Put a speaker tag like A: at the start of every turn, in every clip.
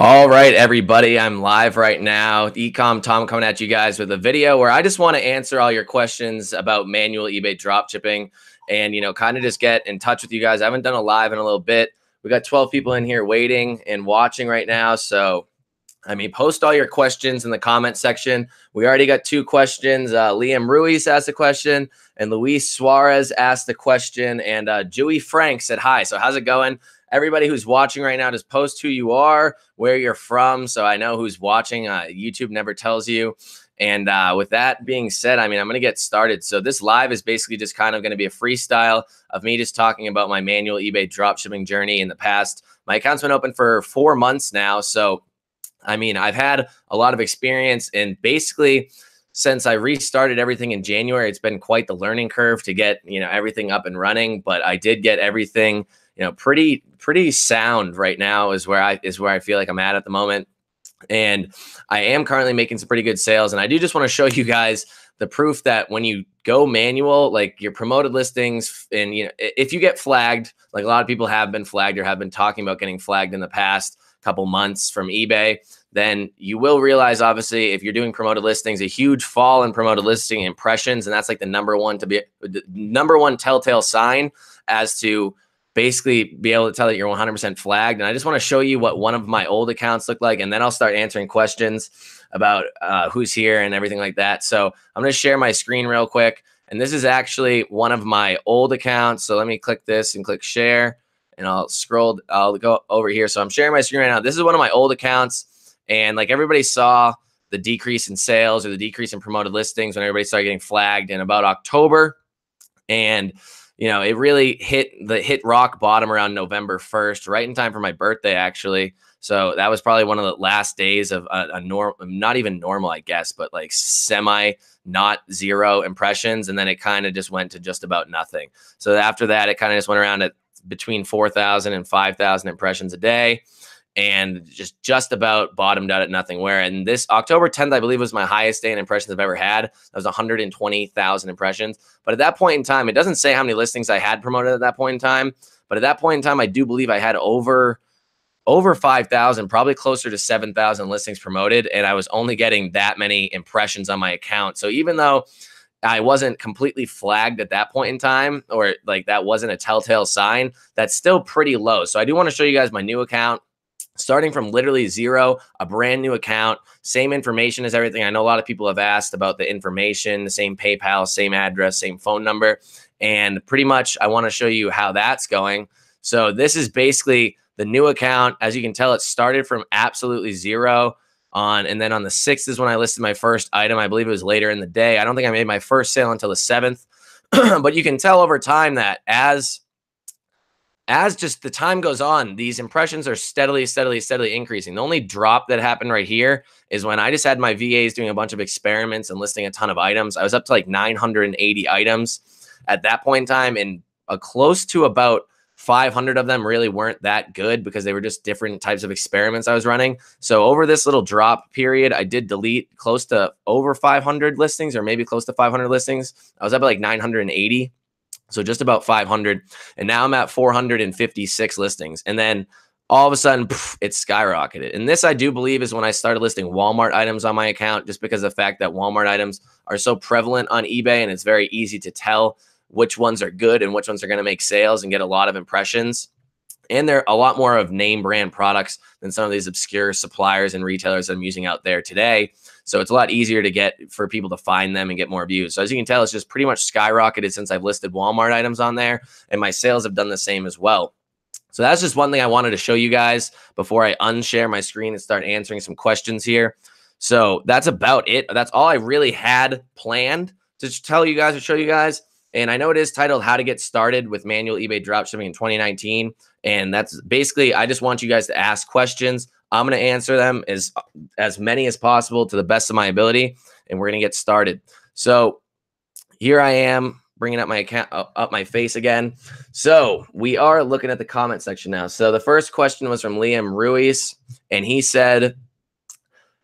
A: All right, everybody, I'm live right now. eCom Tom coming at you guys with a video where I just want to answer all your questions about manual eBay dropshipping and, kind of just get in touch with you guys. I haven't done a live in a little bit. We got 12 people in here waiting and watching right now. So, post all your questions in the comment section. We already got two questions. Liam Ruiz asked a question and Luis Suarez asked a question, and Dewey Frank said hi. So how's it going? Everybody who's watching right now, just post who you are, where you're from, so I know who's watching. YouTube never tells you. And with that being said, I'm going to get started. So this live is basically just kind of going to be a freestyle of me just talking about my manual eBay dropshipping journey in the past. My account's been open for 4 months now, so I've had a lot of experience, and basically since I restarted everything in January, it's been quite the learning curve to get, everything up and running, but I did get everything, pretty sound right now is where I feel like I'm at the moment. And I am currently making some pretty good sales. And I do just want to show you guys the proof that when you go manual, like your promoted listings, and if you get flagged, like a lot of people have been flagged or have been talking about getting flagged in the past couple months from eBay, then you will realize, obviously, if you're doing promoted listings, a huge fall in promoted listing impressions. And that's like the number one telltale sign as to basically be able to tell that you're 100% flagged. And I just want to show you what one of my old accounts looked like, and then I'll start answering questions about who's here and everything like that. So I'm going to share my screen real quick. And this is actually one of my old accounts. So let me click this and click share, and I'll go over here. So I'm sharing my screen right now. This is one of my old accounts. And like everybody saw the decrease in sales or the decrease in promoted listings when everybody started getting flagged in about October. And it really hit rock bottom around November 1st, right in time for my birthday, actually. So that was probably one of the last days of not even normal, I guess, but like semi not zero impressions. And then it kind of just went to just about nothing. So after that, it kind of just went around at between 4,000 and 5,000 impressions a day, and just about bottomed out at nothing. Where in this October 10th, I believe, was my highest day in impressions I've ever had. That was 120,000 impressions. But at that point in time, it doesn't say how many listings I had promoted at that point in time. But at that point in time, I do believe I had over 5,000, probably closer to 7,000 listings promoted. And I was only getting that many impressions on my account. So even though I wasn't completely flagged at that point in time, or like that wasn't a telltale sign, that's still pretty low. So I do want to show you guys my new account. Starting from literally zero, a brand new account, same information as everything. I know a lot of people have asked about the information, the same PayPal, same address, same phone number. And pretty much I want to show you how that's going. So this is basically the new account. As you can tell, it started from absolutely zero and then on the 6th is when I listed my first item. I believe it was later in the day. I don't think I made my first sale until the 7th. But you can tell over time that as just the time goes on, these impressions are steadily increasing. The only drop that happened right here is when I just had my VAs doing a bunch of experiments and listing a ton of items. I was up to like 980 items at that point in time, and close to about 500 of them really weren't that good because they were just different types of experiments I was running. So over this little drop period, I did delete close to over 500 listings, or maybe close to 500 listings. I was up at like 980. So just about 500. And now I'm at 456 listings. And then all of a sudden, it skyrocketed. And this, I do believe, is when I started listing Walmart items on my account, just because of the fact that Walmart items are so prevalent on eBay, and it's very easy to tell which ones are good and which ones are going to make sales and get a lot of impressions. And they're a lot more of name brand products than some of these obscure suppliers and retailers that I'm using out there today. So it's a lot easier to get for people to find them and get more views. So as you can tell, it's just pretty much skyrocketed since I've listed Walmart items on there, and my sales have done the same as well. So that's just one thing I wanted to show you guys before I unshare my screen and start answering some questions here. So that's about it. That's all I really had planned to tell you guys or show you guys. And I know it is titled How to Get Started with Manual eBay Dropshipping in 2019. And that's basically, I just want you guys to ask questions. I'm going to answer them as many as possible to the best of my ability, and we're going to get started. So here I am bringing up my account, up my face again. So we are looking at the comment section now. So the first question was from Liam Ruiz, and he said,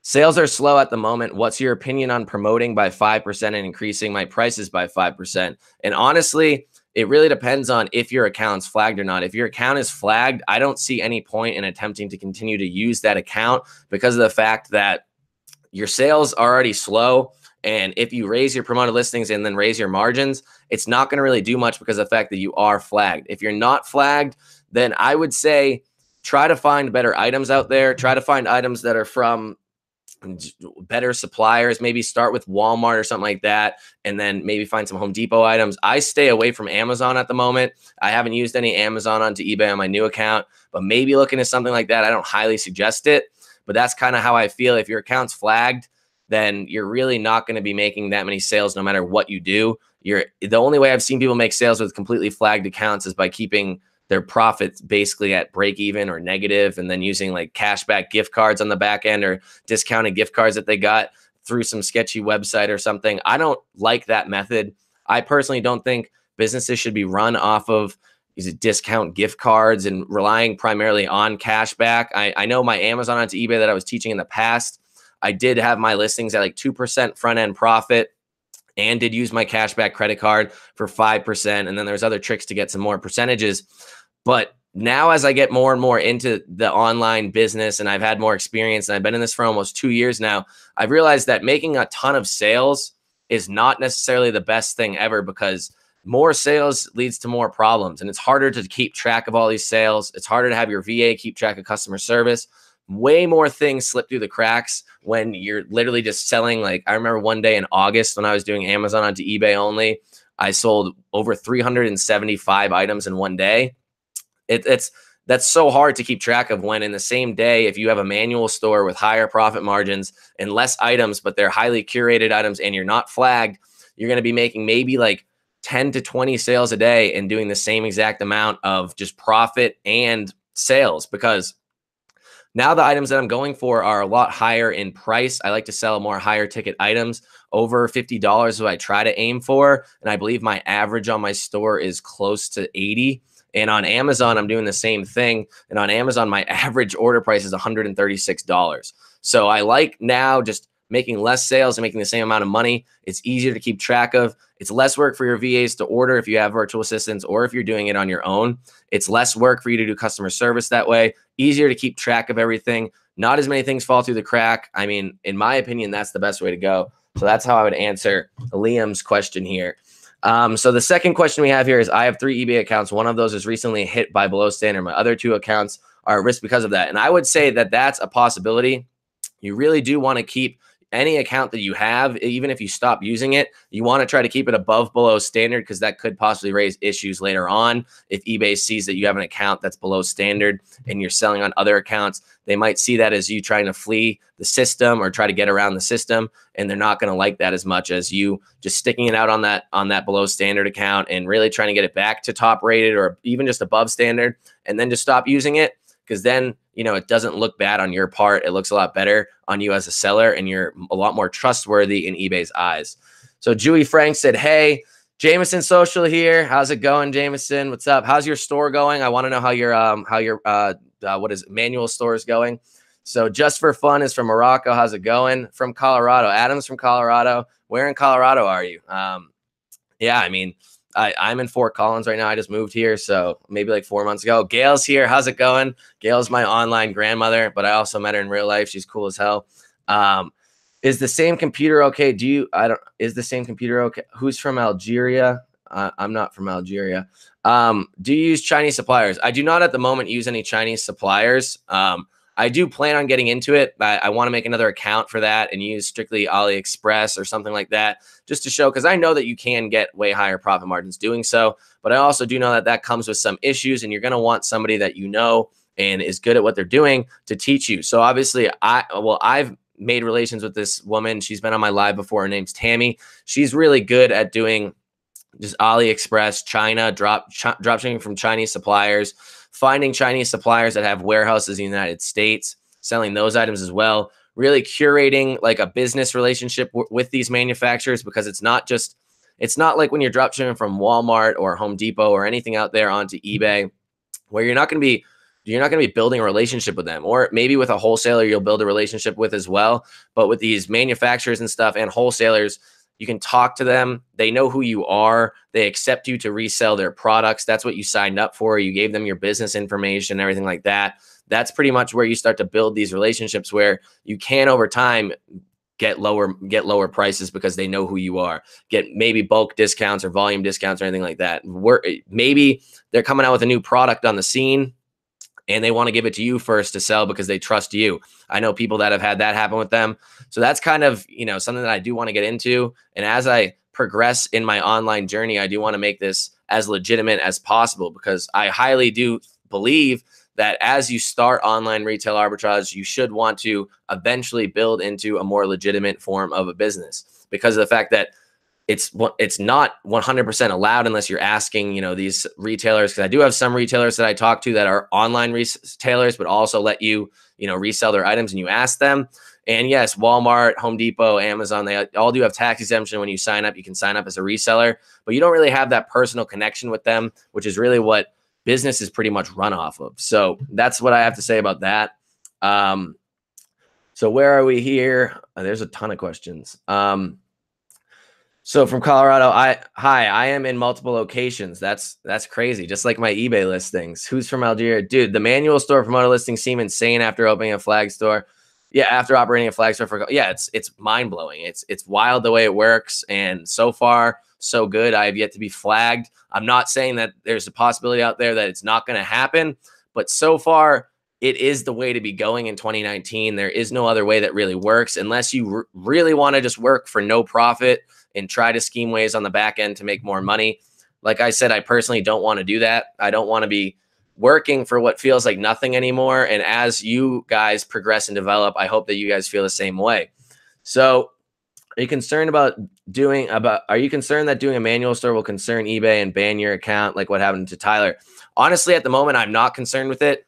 A: sales are slow at the moment. What's your opinion on promoting by 5% and increasing my prices by 5%? And honestly, it really depends on if your account's flagged or not. If your account is flagged, I don't see any point in attempting to continue to use that account because of the fact that your sales are already slow. And if you raise your promoted listings and then raise your margins, it's not going to really do much because of the fact that you are flagged. If you're not flagged, then I would say try to find better items out there. Try to find items that are from better suppliers. Maybe start with Walmart or something like that, and then maybe find some Home Depot items. I stay away from Amazon at the moment. I haven't used any Amazon onto eBay on my new account, but maybe looking at something like that. I don't highly suggest it, but that's kind of how I feel. If your account's flagged, then you're really not going to be making that many sales no matter what you do. The only way I've seen people make sales with completely flagged accounts is by keeping their profits basically at break even or negative, and then using like cashback gift cards on the back end or discounted gift cards that they got through some sketchy website or something. I don't like that method. I personally don't think businesses should be run off of discount gift cards and relying primarily on cashback. I know my Amazon onto eBay that I was teaching in the past, I did have my listings at like 2% front end profit, and did use my cashback credit card for 5%. And then there's other tricks to get some more percentages. But now as I get more and more into the online business and I've had more experience and I've been in this for almost 2 years now, I've realized that making a ton of sales is not necessarily the best thing ever, because more sales leads to more problems. And it's harder to keep track of all these sales. It's harder to have your VA keep track of customer service. Way more things slip through the cracks when you're literally just selling. Like I remember one day in August when I was doing Amazon onto eBay only, I sold over 375 items in one day. That's so hard to keep track of when in the same day, if you have a manual store with higher profit margins and less items, but they're highly curated items and you're not flagged, you're going to be making maybe like 10 to 20 sales a day and doing the same exact amount of just profit and sales, because now the items that I'm going for are a lot higher in price. I like to sell more higher ticket items. Over $50 is what I try to aim for. And I believe my average on my store is close to 80. And on Amazon, I'm doing the same thing. And on Amazon, my average order price is $136. So I like now just making less sales and making the same amount of money. It's easier to keep track of. It's less work for your VAs to order if you have virtual assistants, or if you're doing it on your own. It's less work for you to do customer service that way. Easier to keep track of everything. Not as many things fall through the crack. I mean, in my opinion, that's the best way to go. So that's how I would answer Liam's question here. So the second question we have here is, I have 3 eBay accounts. One of those is recently hit by below standard. My other 2 accounts are at risk because of that. And I would say that that's a possibility. You really do want to keep any account that you have, even if you stop using it, you want to try to keep it above below standard, because that could possibly raise issues later on. If eBay sees that you have an account that's below standard and you're selling on other accounts, they might see that as you trying to flee the system or try to get around the system, and they're not going to like that as much as you just sticking it out on that below standard account and really trying to get it back to top rated or even just above standard, and then just stop using it. Because then, you know, it doesn't look bad on your part. It looks a lot better on you as a seller, and you're a lot more trustworthy in eBay's eyes. So Dewey Frank said, hey, Jameson Social here. How's it going, Jameson? What's up? How's your store going? I want to know how your what is it, manual store is going. So Just for Fun is from Morocco. How's it going? From Colorado. Adam's from Colorado. Where in Colorado are you? Yeah, I mean, I'm in Fort Collins right now. I just moved here, so maybe like 4 months ago. Gail's here. How's it going? Gail's my online grandmother, but I also met her in real life. She's cool as hell. Is the same computer okay? Is the same computer okay? Who's from Algeria? I'm not from Algeria. Do you use Chinese suppliers? I do not at the moment use any Chinese suppliers. I do plan on getting into it. I want to make another account for that and use strictly AliExpress or something like that, just to show, because I know that you can get way higher profit margins doing so. But I also do know that that comes with some issues, and you're going to want somebody that you know and is good at what they're doing to teach you. So obviously, I've made relations with this woman. She's been on my live before. Her name's Tammy. She's really good at doing just AliExpress, China, dropshipping from Chinese suppliers, finding Chinese suppliers that have warehouses in the United States, selling those items as well, really curating like a business relationship with these manufacturers, because it's not like when you're dropshipping from Walmart or Home Depot or anything out there onto eBay, where you're not going to be building a relationship with them. Or maybe with a wholesaler you'll build a relationship with as well, but with these manufacturers and stuff and wholesalers, You can talk to them. They know who you are. They accept you to resell their products. That's what you signed up for. You gave them your business information, everything like that. That's pretty much where you start to build these relationships where you can over time get lower prices because they know who you are. Get maybe bulk discounts or volume discounts or anything like that. Maybe they're coming out with a new product on the scene and they want to give it to you first to sell because they trust you. I know people that have had that happen with them. So that's kind of, something that I do want to get into. And as I progress in my online journey, I do want to make this as legitimate as possible because I highly do believe that as you start online retail arbitrage, you should want to eventually build into a more legitimate form of a business because of the fact that it's not 100% allowed unless you're asking, these retailers, because I do have some retailers that I talk to that are online retailers, but also let you, resell their items and you ask them. And yes, Walmart, Home Depot, Amazon, they all do have tax exemption. When you sign up, you can sign up as a reseller, but you don't really have that personal connection with them, which is really what business is pretty much run off of. So that's what I have to say about that. So where are we here? There's a ton of questions. So from Colorado, I am in multiple locations. That's crazy. Just like my eBay listings. Who's from Algeria? Dude, the manual store promoter listings seem insane after opening a flag store. Yeah, after operating a flag store it's mind blowing. It's wild the way it works. And so far, so good. I have yet to be flagged. I'm not saying that there's a possibility out there that it's not going to happen, but so far it is the way to be going in 2019. There is no other way that really works unless you really want to just work for no profit and try to scheme ways on the back end to make more money. Like I said, I personally don't want to do that. I don't want to be working for what feels like nothing anymore. And as you guys progress and develop, I hope that you guys feel the same way. So are you concerned that doing a manual store will concern eBay and ban your account like what happened to Tyler? Honestly, at the moment, I'm not concerned with it.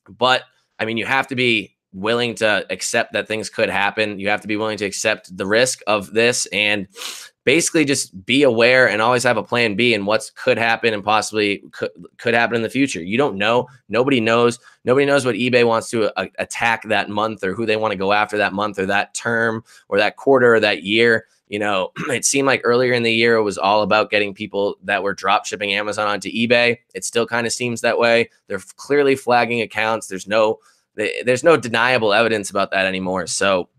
A: But I mean, you have to be willing to accept that things could happen. You have to be willing to accept the risk of this and basically just be aware and always have a plan B and what could happen and possibly could happen in the future. You don't know. Nobody knows. Nobody knows what eBay wants to attack that month or who they want to go after that month or that term or that quarter or that year. It seemed like earlier in the year, it was all about getting people that were drop shipping Amazon onto eBay. It still kind of seems that way. They're clearly flagging accounts. There's no deniable evidence about that anymore. So,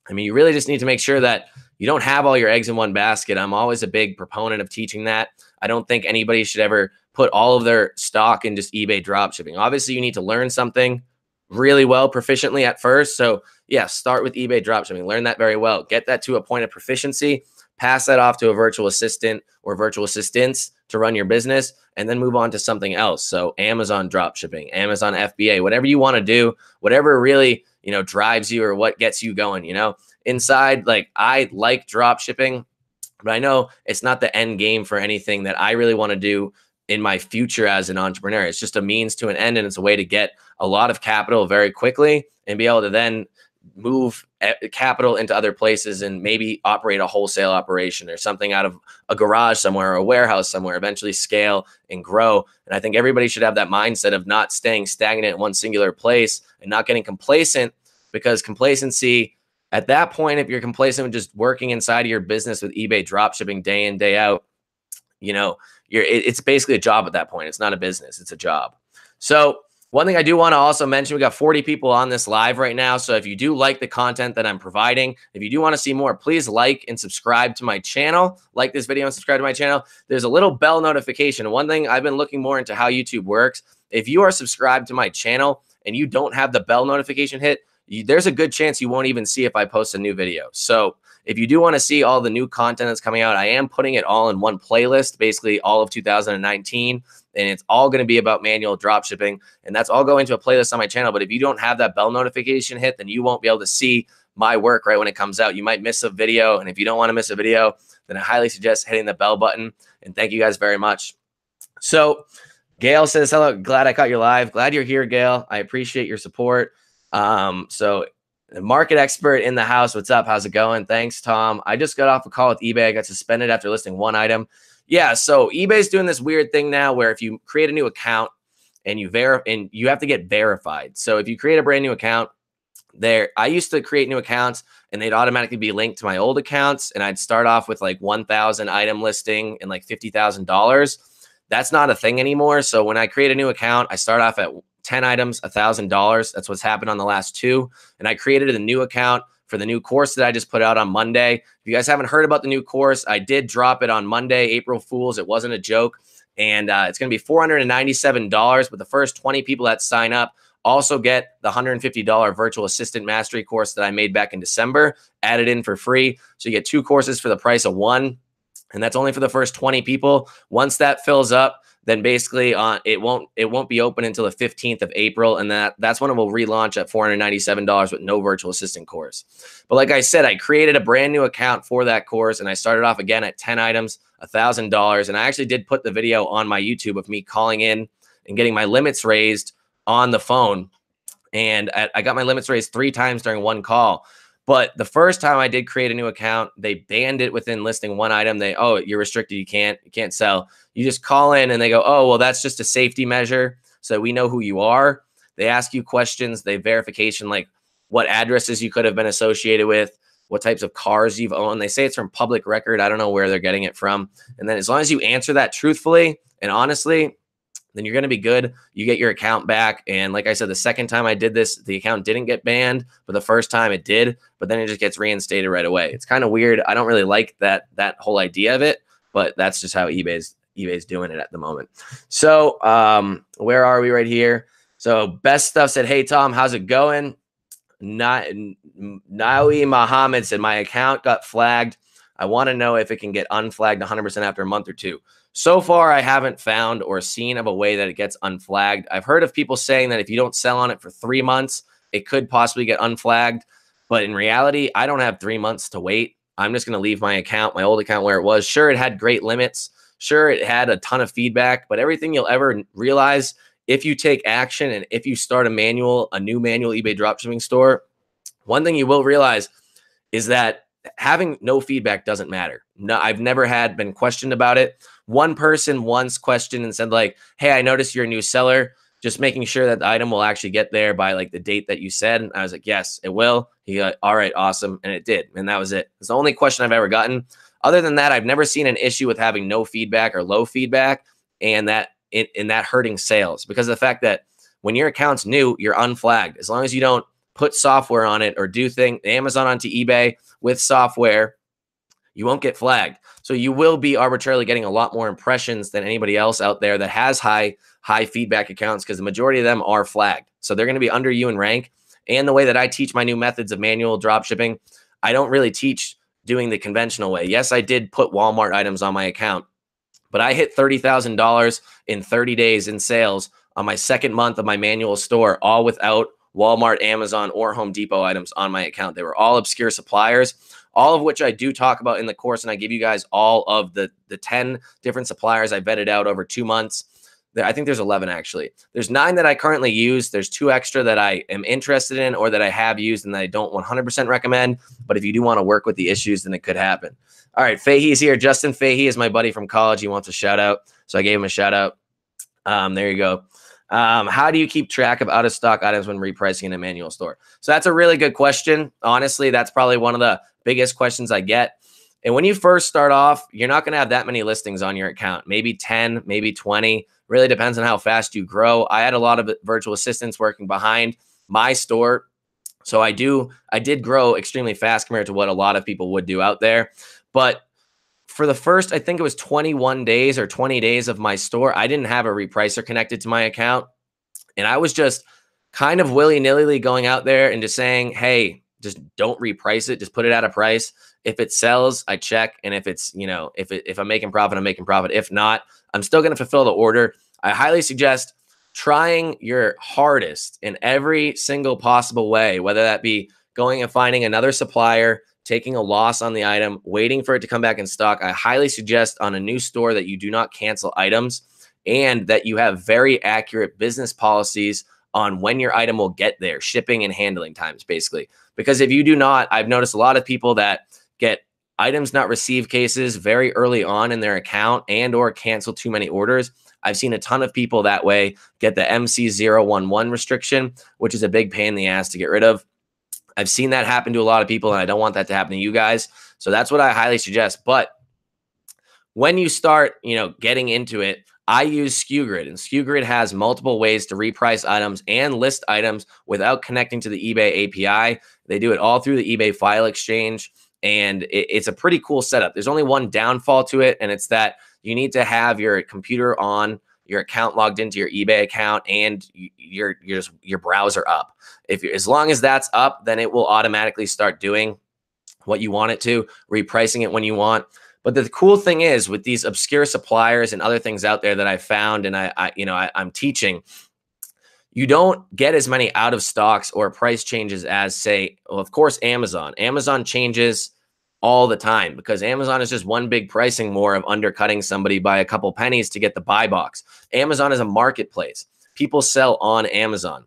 A: I mean, you really just need to make sure that you don't have all your eggs in one basket. I'm always a big proponent of teaching that. I don't think anybody should ever put all of their stock in just eBay drop shipping. Obviously, you need to learn something really well proficiently at first. So yeah, start with eBay dropshipping. Learn that very well. Get that to a point of proficiency. Pass that off to a virtual assistant or virtual assistants to run your business, and then move on to something else. So Amazon dropshipping, Amazon FBA, whatever you want to do, whatever really drives you or what gets you going. Inside, like I like dropshipping, but I know it's not the end game for anything that I really want to do in my future as an entrepreneur. It's just a means to an end, and it's a way to get a lot of capital very quickly and be able to then move capital into other places and maybe operate a wholesale operation or something out of a garage somewhere or a warehouse somewhere, eventually scale and grow. And I think everybody should have that mindset of not staying stagnant in one singular place and not getting complacent, because complacency at that point, if you're complacent with just working inside of your business with eBay dropshipping day in, day out, it's basically a job at that point. It's not a business, it's a job. So one thing I do want to also mention, we got 40 people on this live right now. So if you do like the content that I'm providing, if you do want to see more, please like and subscribe to my channel. Like this video and subscribe to my channel. There's a little bell notification. One thing, I've been looking more into how YouTube works. If you are subscribed to my channel and you don't have the bell notification hit, there's a good chance you won't even see if I post a new video. So if you do want to see all the new content that's coming out, I am putting it all in one playlist, basically all of 2019. And it's all going to be about manual dropshipping. And that's all going to a playlist on my channel. But if you don't have that bell notification hit, then you won't be able to see my work right when it comes out. You might miss a video. And if you don't want to miss a video, then I highly suggest hitting the bell button. And thank you guys very much. So Gail says, hello, glad I caught you live. Glad you're here, Gail. I appreciate your support. So the market expert in the house. What's up? How's it going? Thanks, Tom. I just got off a call with eBay. I got suspended after listing one item. Yeah, so eBay's doing this weird thing now where if you create a new account and you have to get verified. So if you create a brand new account I used to create new accounts and they'd automatically be linked to my old accounts. And I'd start off with like 1,000 item listing and like $50,000. That's not a thing anymore. So when I create a new account, I start off at 10 items, $1,000. That's what's happened on the last two. And I created a new account for the new course that I just put out on Monday. If you guys haven't heard about the new course, I did drop it on Monday, April Fools. It wasn't a joke. And it's going to be $497. But the first 20 people that sign up also get the $150 virtual assistant mastery course that I made back in December, added in for free. So you get two courses for the price of one. And that's only for the first 20 people. Once that fills up, then basically it won't be open until the 15th of April. And that's when it will relaunch at $497 with no virtual assistant course. But like I said, I created a brand new account for that course and I started off again at 10 items, $1,000. And I actually did put the video on my YouTube of me calling in and getting my limits raised on the phone. And I got my limits raised 3 times during one call. But the first time I did create a new account, they banned it within listing one item. Oh, you're restricted. You can't sell. You just call in and they go, oh, well, that's just a safety measure. So we know who you are. They ask you questions. They verification, like what addresses you could have been associated with, what types of cars you've owned. They say it's from public record. I don't know where they're getting it from. And then as long as you answer that truthfully and honestly, then you're going to be good. You get your account back. And like I said, the second time I did this, the account didn't get banned, but the first time it did, but then it just gets reinstated right away. It's kind of weird. I don't really like that whole idea of it, but that's just how eBay's doing it at the moment. So where are we right here? So Best Stuff said, hey, Tom, how's it going? Naui Muhammad said, my account got flagged. I want to know if it can get unflagged 100% after a month or two. So far, I haven't found or seen of a way that it gets unflagged. I've heard of people saying that if you don't sell on it for 3 months, it could possibly get unflagged. But in reality, I don't have 3 months to wait. I'm just going to leave my account, my old account where it was. Sure, it had great limits. Sure, it had a ton of feedback. But everything you'll ever realize, if you take action and if you start a new manual eBay dropshipping store, one thing you will realize is that having no feedback doesn't matter. No, I've never been questioned about it. One person once questioned and said like, hey, I noticed you're a new seller. Just making sure that the item will actually get there by like the date that you said. And I was like, yes, it will. He got, all right, awesome. And it did. And that was it. It's the only question I've ever gotten. Other than that, I've never seen an issue with having no feedback or low feedback and that hurting sales, because of the fact that when your account's new, you're unflagged. As long as you don't put software on it or do Amazon onto eBay with software, you won't get flagged. So you will be arbitrarily getting a lot more impressions than anybody else out there that has high feedback accounts, because the majority of them are flagged. So they're going to be under you in rank. And the way that I teach my new methods of manual drop shipping, I don't really teach doing the conventional way. Yes, I did put Walmart items on my account, but I hit $30,000 in 30 days in sales on my second month of my manual store, all without Walmart, Amazon, or Home Depot items on my account. They were all obscure suppliers, all of which I do talk about in the course. And I give you guys all of the 10 different suppliers I vetted out over 2 months. I think there's 11 actually. There's 9 that I currently use. There's 2 extra that I am interested in or that I have used and that I don't 100% recommend. But if you do want to work with the issues, then it could happen. All right, Fahey's here. Justin Fahey is my buddy from college. He wants a shout out. So I gave him a shout out. There you go. How do you keep track of out of stock items when repricing in a manual store? So that's a really good question. Honestly, that's probably one of the biggest questions I get. And when you first start off, you're not going to have that many listings on your account, maybe 10, maybe 20. Really depends on how fast you grow. I had a lot of virtual assistants working behind my store. So I did grow extremely fast compared to what a lot of people would do out there. But for the first, I think it was 21 days or 20 days of my store, I didn't have a repricer connected to my account. And I was just kind of willy-nilly going out there and just saying, hey, just don't reprice it. Just put it at a price. If it sells, I check. And if it's, if I'm making profit, I'm making profit. If not, I'm still going to fulfill the order. I highly suggest trying your hardest in every single possible way, whether that be going and finding another supplier, taking a loss on the item, waiting for it to come back in stock. I highly suggest on a new store that you do not cancel items and that you have very accurate business policies on when your item will get there, shipping and handling times, basically. Because if you do not, I've noticed a lot of people that get items not received cases very early on in their account and or cancel too many orders. I've seen a ton of people that way get the MC011 restriction, which is a big pain in the ass to get rid of. I've seen that happen to a lot of people, and I don't want that to happen to you guys. So that's what I highly suggest. But when you start, getting into it, I use Skewgrid, and Skewgrid has multiple ways to reprice items and list items without connecting to the eBay API. They do it all through the eBay file exchange, and it's a pretty cool setup. There's only one downfall to it, and it's that you need to have your computer on, your account logged into your eBay account, and your browser up. As long as that's up, then it will automatically start doing what you want it to, repricing it when you want. But the cool thing is, with these obscure suppliers and other things out there that I found, and I'm teaching, you don't get as many out of stocks or price changes as, say, well, of course, Amazon. Amazon changes all the time because Amazon is just one big pricing war of undercutting somebody by a couple pennies to get the buy box. Amazon is a marketplace. People sell on Amazon.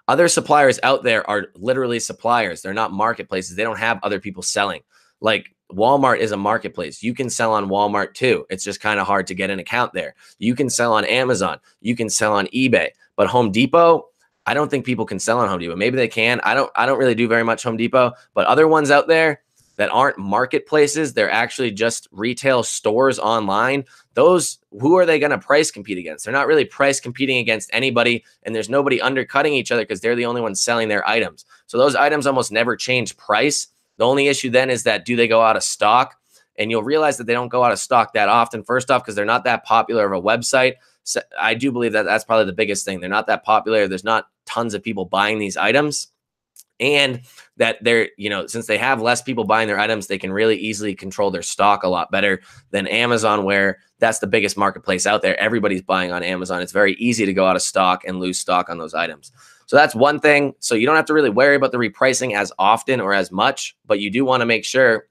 A: Other suppliers out there are literally suppliers. They're not marketplaces. They don't have other people selling. Like Walmart is a marketplace. You can sell on Walmart too. It's just kind of hard to get an account there. You can sell on Amazon. You can sell on eBay. But Home Depot, I don't think people can sell on Home Depot. Maybe they can. I don't really do very much Home Depot. But other ones out there that aren't marketplaces, they're actually just retail stores online. Those, who are they going to price compete against? They're not really price competing against anybody, and there's nobody undercutting each other because they're the only ones selling their items. So those items almost never change price. The only issue then is that, do they go out of stock? And you'll realize that they don't go out of stock that often. First off, because they're not that popular of a website. So I do believe that that's probably the biggest thing. They're not that popular. There's not tons of people buying these items. And that they're, since they have less people buying their items, they can really easily control their stock a lot better than Amazon, where that's the biggest marketplace out there. Everybody's buying on Amazon. It's very easy to go out of stock and lose stock on those items. So that's one thing. So you don't have to really worry about the repricing as often or as much, but you do want to make sure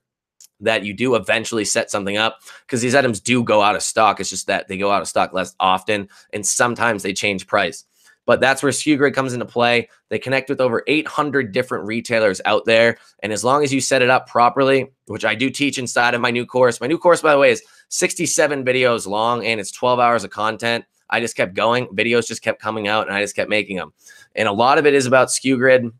A: that you do eventually set something up, because these items do go out of stock. It's just that they go out of stock less often, and sometimes they change price. But that's where Skewgrid comes into play. They connect with over 800 different retailers out there. And as long as you set it up properly, which I do teach inside of my new course. My new course, by the way, is 67 videos long, and it's 12 hours of content. I just kept going. Videos just kept coming out, and I just kept making them. And a lot of it is about Skewgrid.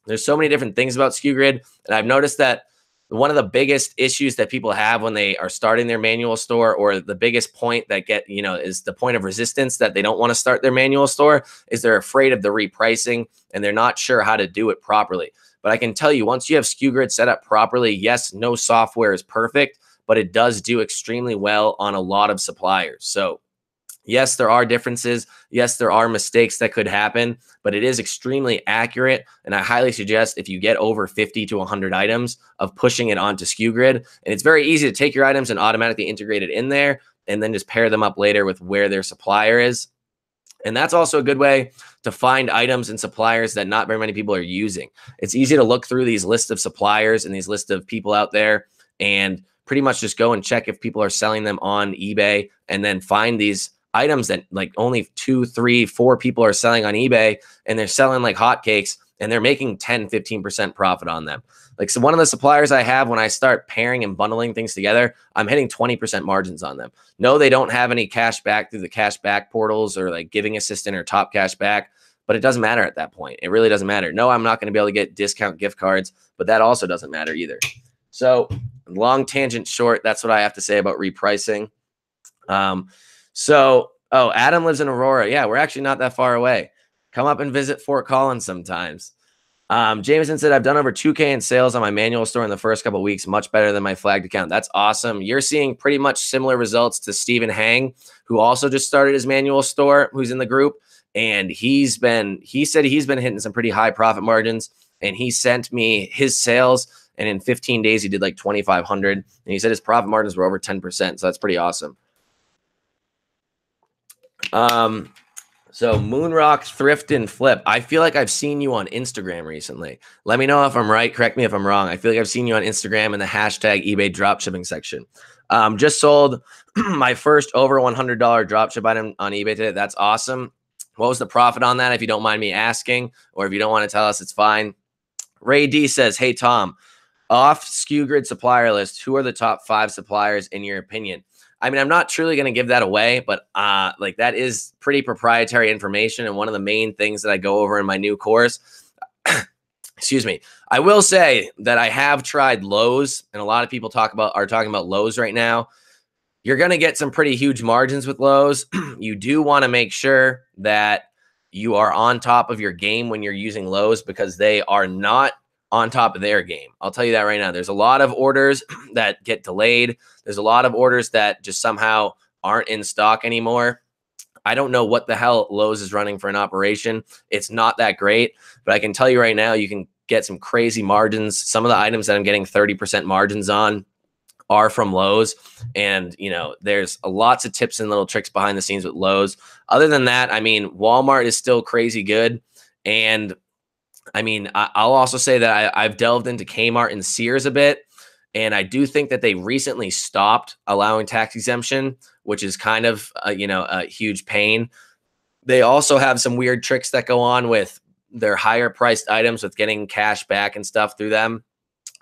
A: There's so many different things about Skewgrid. And I've noticed that one of the biggest issues that people have when they are starting their manual store, or the biggest point that is the point of resistance that they don't want to start their manual store, is they're afraid of the repricing and they're not sure how to do it properly. But I can tell you, once you have Skewgrid set up properly, yes, no software is perfect, but it does do extremely well on a lot of suppliers. So yes, there are differences. Yes, there are mistakes that could happen, but it is extremely accurate. And I highly suggest, if you get over 50 to 100 items, of pushing it onto Skewgrid. And it's very easy to take your items and automatically integrate it in there, and then just pair them up later with where their supplier is. And that's also a good way to find items and suppliers that not very many people are using. It's easy to look through these lists of suppliers and these lists of people out there, and pretty much just go and check if people are selling them on eBay, and then find these items that like only 2, 3, 4 people are selling on eBay, and they're selling like hotcakes, and they're making 10, 15% profit on them. Like, so one of the suppliers I have, when I start pairing and bundling things together, I'm hitting 20% margins on them. No, they don't have any cash back through the cash back portals or like Giving Assistant or Top Cash Back, but it doesn't matter at that point. It really doesn't matter. No, I'm not going to be able to get discount gift cards, but that also doesn't matter either. So long tangent short, that's what I have to say about repricing. Oh, Adam lives in Aurora. Yeah, we're actually not that far away. Come up and visit Fort Collins sometimes. Jameson said, I've done over 2K in sales on my manual store in the first couple of weeks, much better than my flagged account. That's awesome. You're seeing pretty much similar results to Stephen Hang, who also just started his manual store, who's in the group. And he said he's been hitting some pretty high profit margins, and he sent me his sales, and in 15 days, he did like 2,500. And he said his profit margins were over 10%. So that's pretty awesome. So Moonrock Thrift and Flip. I feel like I've seen you on Instagram recently. Let me know if I'm right. Correct me if I'm wrong. I feel like I've seen you on Instagram in the hashtag eBay dropshipping section. Just sold my first over $100 dropship item on eBay today. That's awesome. What was the profit on that? If you don't mind me asking, or if you don't want to tell us, it's fine. Ray D says, hey, Tom, off Skewgrid supplier list, who are the top 5 suppliers in your opinion? I mean, I'm not truly going to give that away, but like that is pretty proprietary information. And one of the main things that I go over in my new course, excuse me. I will say that I have tried Lowe's, and a lot of people are talking about Lowe's right now. You're going to get some pretty huge margins with Lowe's. You do want to make sure that you are on top of your game when you're using Lowe's, because they are not on top of their game. I'll tell you that right now. There's a lot of orders that get delayed. There's a lot of orders that just somehow aren't in stock anymore. I don't know what the hell Lowe's is running for an operation. It's not that great, but I can tell you right now, you can get some crazy margins. Some of the items that I'm getting 30% margins on are from Lowe's. And, you know, there's lots of tips and little tricks behind the scenes with Lowe's. Other than that, I mean, Walmart is still crazy good. And I mean, I'll also say that I've delved into Kmart and Sears a bit. And I do think that they recently stopped allowing tax exemption, which is kind of, you know, a huge pain. They also have some weird tricks that go on with their higher priced items with getting cash back and stuff through them.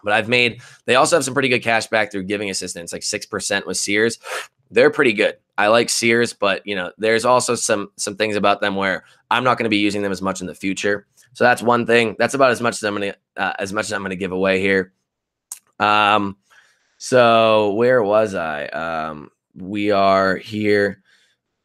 A: But they also have some pretty good cash back through giving assistance, like 6% with Sears. They're pretty good. I like Sears, but you know, there's also some things about them where I'm not going to be using them as much in the future. So that's one thing. That's about as much as I'm going to give away here. So where was I? We are here.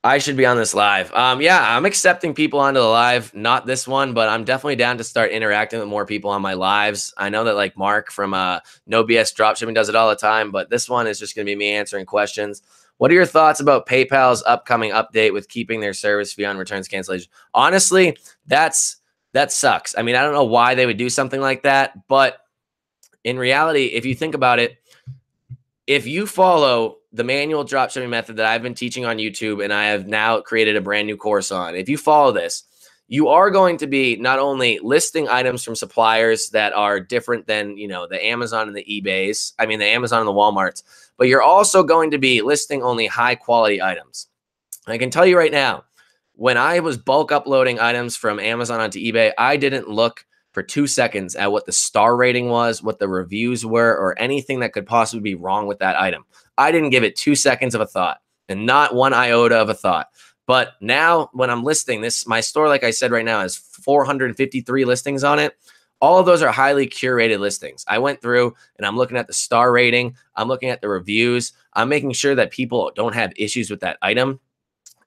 A: I should be on this live. Yeah, I'm accepting people onto the live. Not this one, but I'm definitely down to start interacting with more people on my lives. I know that like Mark from No BS Dropshipping does it all the time, but this one is just going to be me answering questions. What are your thoughts about PayPal's upcoming update with keeping their service fee on returns cancellation? Honestly, that sucks. I mean, I don't know why they would do something like that, but in reality, if you think about it, if you follow the manual dropshipping method that I've been teaching on YouTube, and I have now created a brand new course on, if you follow this, you are going to be not only listing items from suppliers that are different than, you know, the Amazon and the eBays, I mean, the Amazon and the Walmarts, but you're also going to be listing only high quality items. I can tell you right now, when I was bulk uploading items from Amazon onto eBay, I didn't look for 2 seconds at what the star rating was, what the reviews were, or anything that could possibly be wrong with that item. I didn't give it 2 seconds of a thought, and not one iota of a thought. But now when I'm listing this, my store, like I said, right now has 453 listings on it. All of those are highly curated listings. I went through and I'm looking at the star rating. I'm looking at the reviews. I'm making sure that people don't have issues with that item.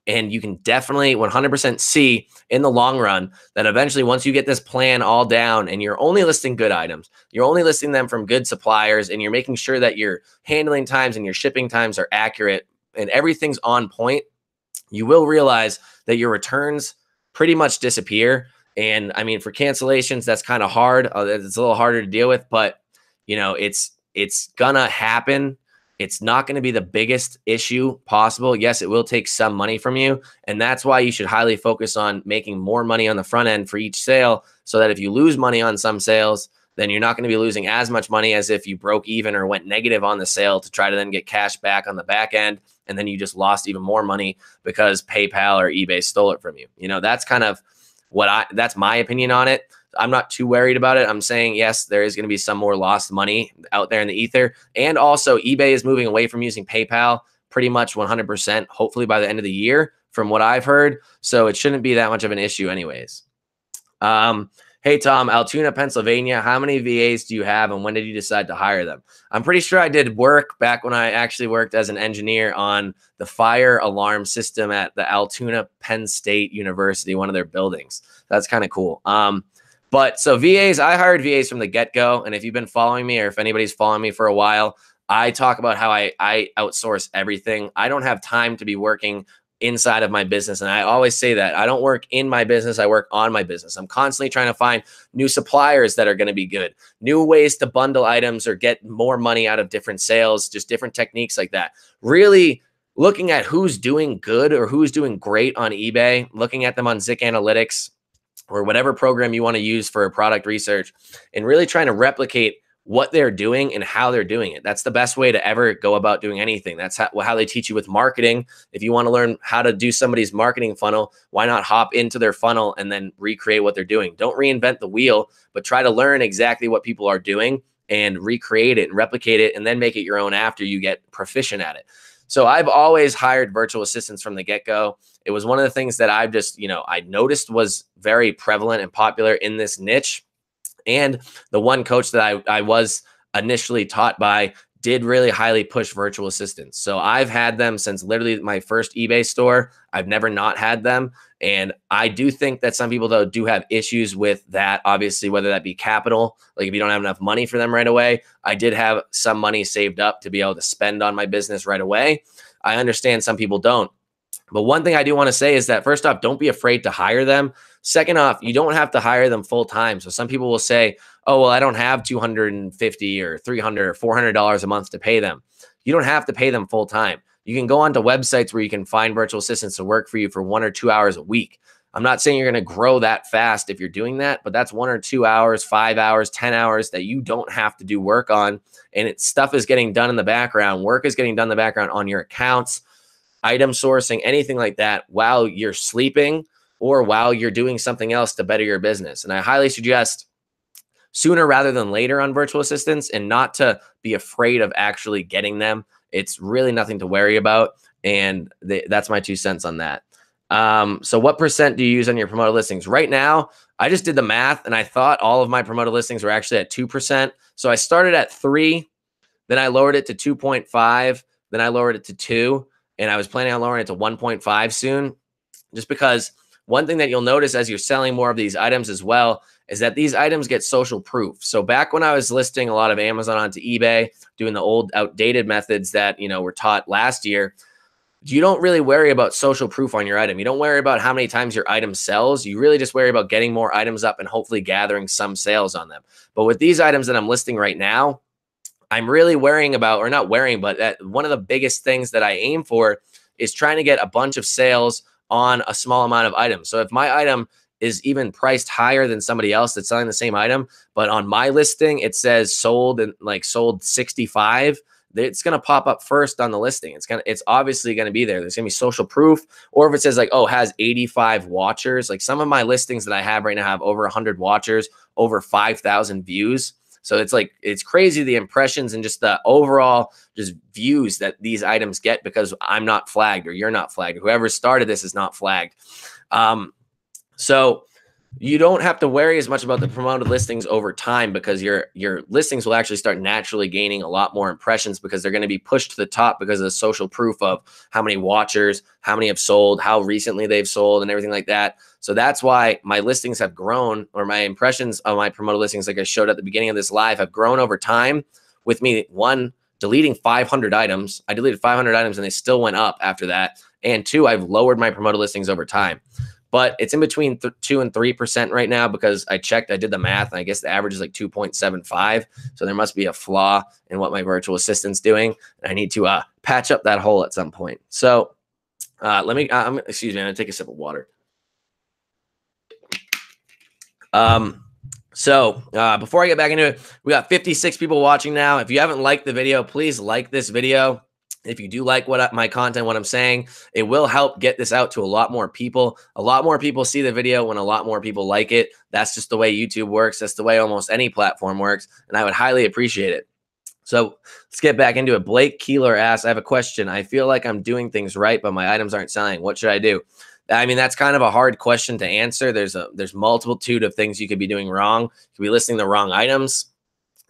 A: And you can definitely 100% see in the long run that eventually, once you get this plan all down and you're only listing good items, you're only listing them from good suppliers, and you're making sure that your handling times and your shipping times are accurate and everything's on point, you will realize that your returns pretty much disappear. And I mean, for cancellations, that's kind of hard. It's a little harder to deal with, but you know, it's gonna happen. It's not going to be the biggest issue possible. Yes, it will take some money from you. And that's why you should highly focus on making more money on the front end for each sale, so that if you lose money on some sales, then you're not going to be losing as much money as if you broke even or went negative on the sale to try to then get cash back on the back end. And then you just lost even more money because PayPal or eBay stole it from you. You know, that's kind of that's my opinion on it. I'm not too worried about it. I'm saying, yes, there is going to be some more lost money out there in the ether. And also eBay is moving away from using PayPal pretty much 100%, hopefully by the end of the year, from what I've heard. So it shouldn't be that much of an issue anyways. Hey, Tom, Altoona, Pennsylvania, how many VAs do you have, and when did you decide to hire them? I'm pretty sure I did work back when I actually worked as an engineer on the fire alarm system at the Altoona Penn State University, one of their buildings. That's kind of cool. But so VAs, I hired VAs from the get-go. And if you've been following me, or if anybody's following me for a while, I talk about how I outsource everything. I don't have time to be working inside of my business. And I always say that I don't work in my business. I work on my business. I'm constantly trying to find new suppliers that are going to be good, new ways to bundle items or get more money out of different sales, just different techniques like that. Really looking at who's doing good or who's doing great on eBay, looking at them on Zik Analytics or whatever program you want to use for product research, and really trying to replicate what they're doing and how they're doing it. That's the best way to ever go about doing anything. That's how they teach you with marketing. If you want to learn how to do somebody's marketing funnel, why not hop into their funnel and then recreate what they're doing? Don't reinvent the wheel, but try to learn exactly what people are doing and recreate it and replicate it, and then make it your own after you get proficient at it. So I've always hired virtual assistants from the get-go. It was one of the things that I've just, I noticed was very prevalent and popular in this niche. And the one coach that I was initially taught by did really highly push virtual assistants. So I've had them since literally my first eBay store. I've never not had them. And I do think that some people, though, do have issues with that, obviously, whether that be capital, like if you don't have enough money for them right away. I did have some money saved up to be able to spend on my business right away. I understand some people don't. But one thing I do want to say is that, first off, don't be afraid to hire them. Second off, you don't have to hire them full time. So some people will say, oh, well, I don't have $250 or $300 or $400 a month to pay them. You don't have to pay them full time. You can go onto websites where you can find virtual assistants to work for you for 1 or 2 hours a week. I'm not saying you're going to grow that fast if you're doing that, but that's 1 or 2 hours, 5 hours, 10 hours that you don't have to do work on. And stuff is getting done in the background. Work is getting done in the background on your accounts, item sourcing, anything like that, while you're sleeping or while you're doing something else to better your business. And I highly suggest sooner rather than later on virtual assistants, and not to be afraid of actually getting them. It's really nothing to worry about. And that's my 2 cents on that. So what percent do you use on your promoted listings? Right now, I just did the math and I thought all of my promoted listings were actually at 2%. So I started at 3, then I lowered it to 2.5, then I lowered it to 2, and I was planning on lowering it to 1.5 soon, just because one thing that you'll notice as you're selling more of these items as well is that these items get social proof. So back when I was listing a lot of Amazon onto eBay, doing the old outdated methods that, were taught last year, you don't really worry about social proof on your item. You don't worry about how many times your item sells. You really just worry about getting more items up and hopefully gathering some sales on them. But with these items that I'm listing right now, I'm really worrying about, or not worrying, but one of the biggest things that I aim for is trying to get a bunch of sales on a small amount of items. So if my item is even priced higher than somebody else that's selling the same item, but on my listing it says sold and sold 65, it's going to pop up first on the listing. It's obviously going to be there. There's going to be social proof. Or if it says has 85 watchers, like some of my listings that I have right now have over 100 watchers, over 5,000 views. So it's crazy, the impressions and just the overall just views that these items get because I'm not flagged or you're not flagged. Whoever started this is not flagged. So you don't have to worry as much about the promoted listings over time, because your listings will actually start naturally gaining a lot more impressions because they're going to be pushed to the top because of the social proof of how many watchers, how many have sold, how recently they've sold, and everything like that. So that's why my listings have grown, or my impressions of my promoted listings, like I showed at the beginning of this live, have grown over time with me, one, deleting 500 items. I deleted 500 items and they still went up after that. And 2, I've lowered my promoted listings over time. But it's in between 2 and 3% right now because I checked, I did the math, and I guess the average is 2.75. So there must be a flaw in what my virtual assistant's doing. And I need to patch up that hole at some point. So excuse me, I'm gonna take a sip of water. Before I get back into it, we got 56 people watching now. If you haven't liked the video, please like this video. If you do like my content, what I'm saying, it will help get this out to a lot more people. A lot more people see the video when a lot more people like it. That's just the way YouTube works. That's the way almost any platform works, and I would highly appreciate it. So let's get back into it. Blake Keeler asks, I have a question. I feel like I'm doing things right, but my items aren't selling. What should I do? I mean, that's kind of a hard question to answer. There's multitude of things you could be doing wrong. You could be listing the wrong items.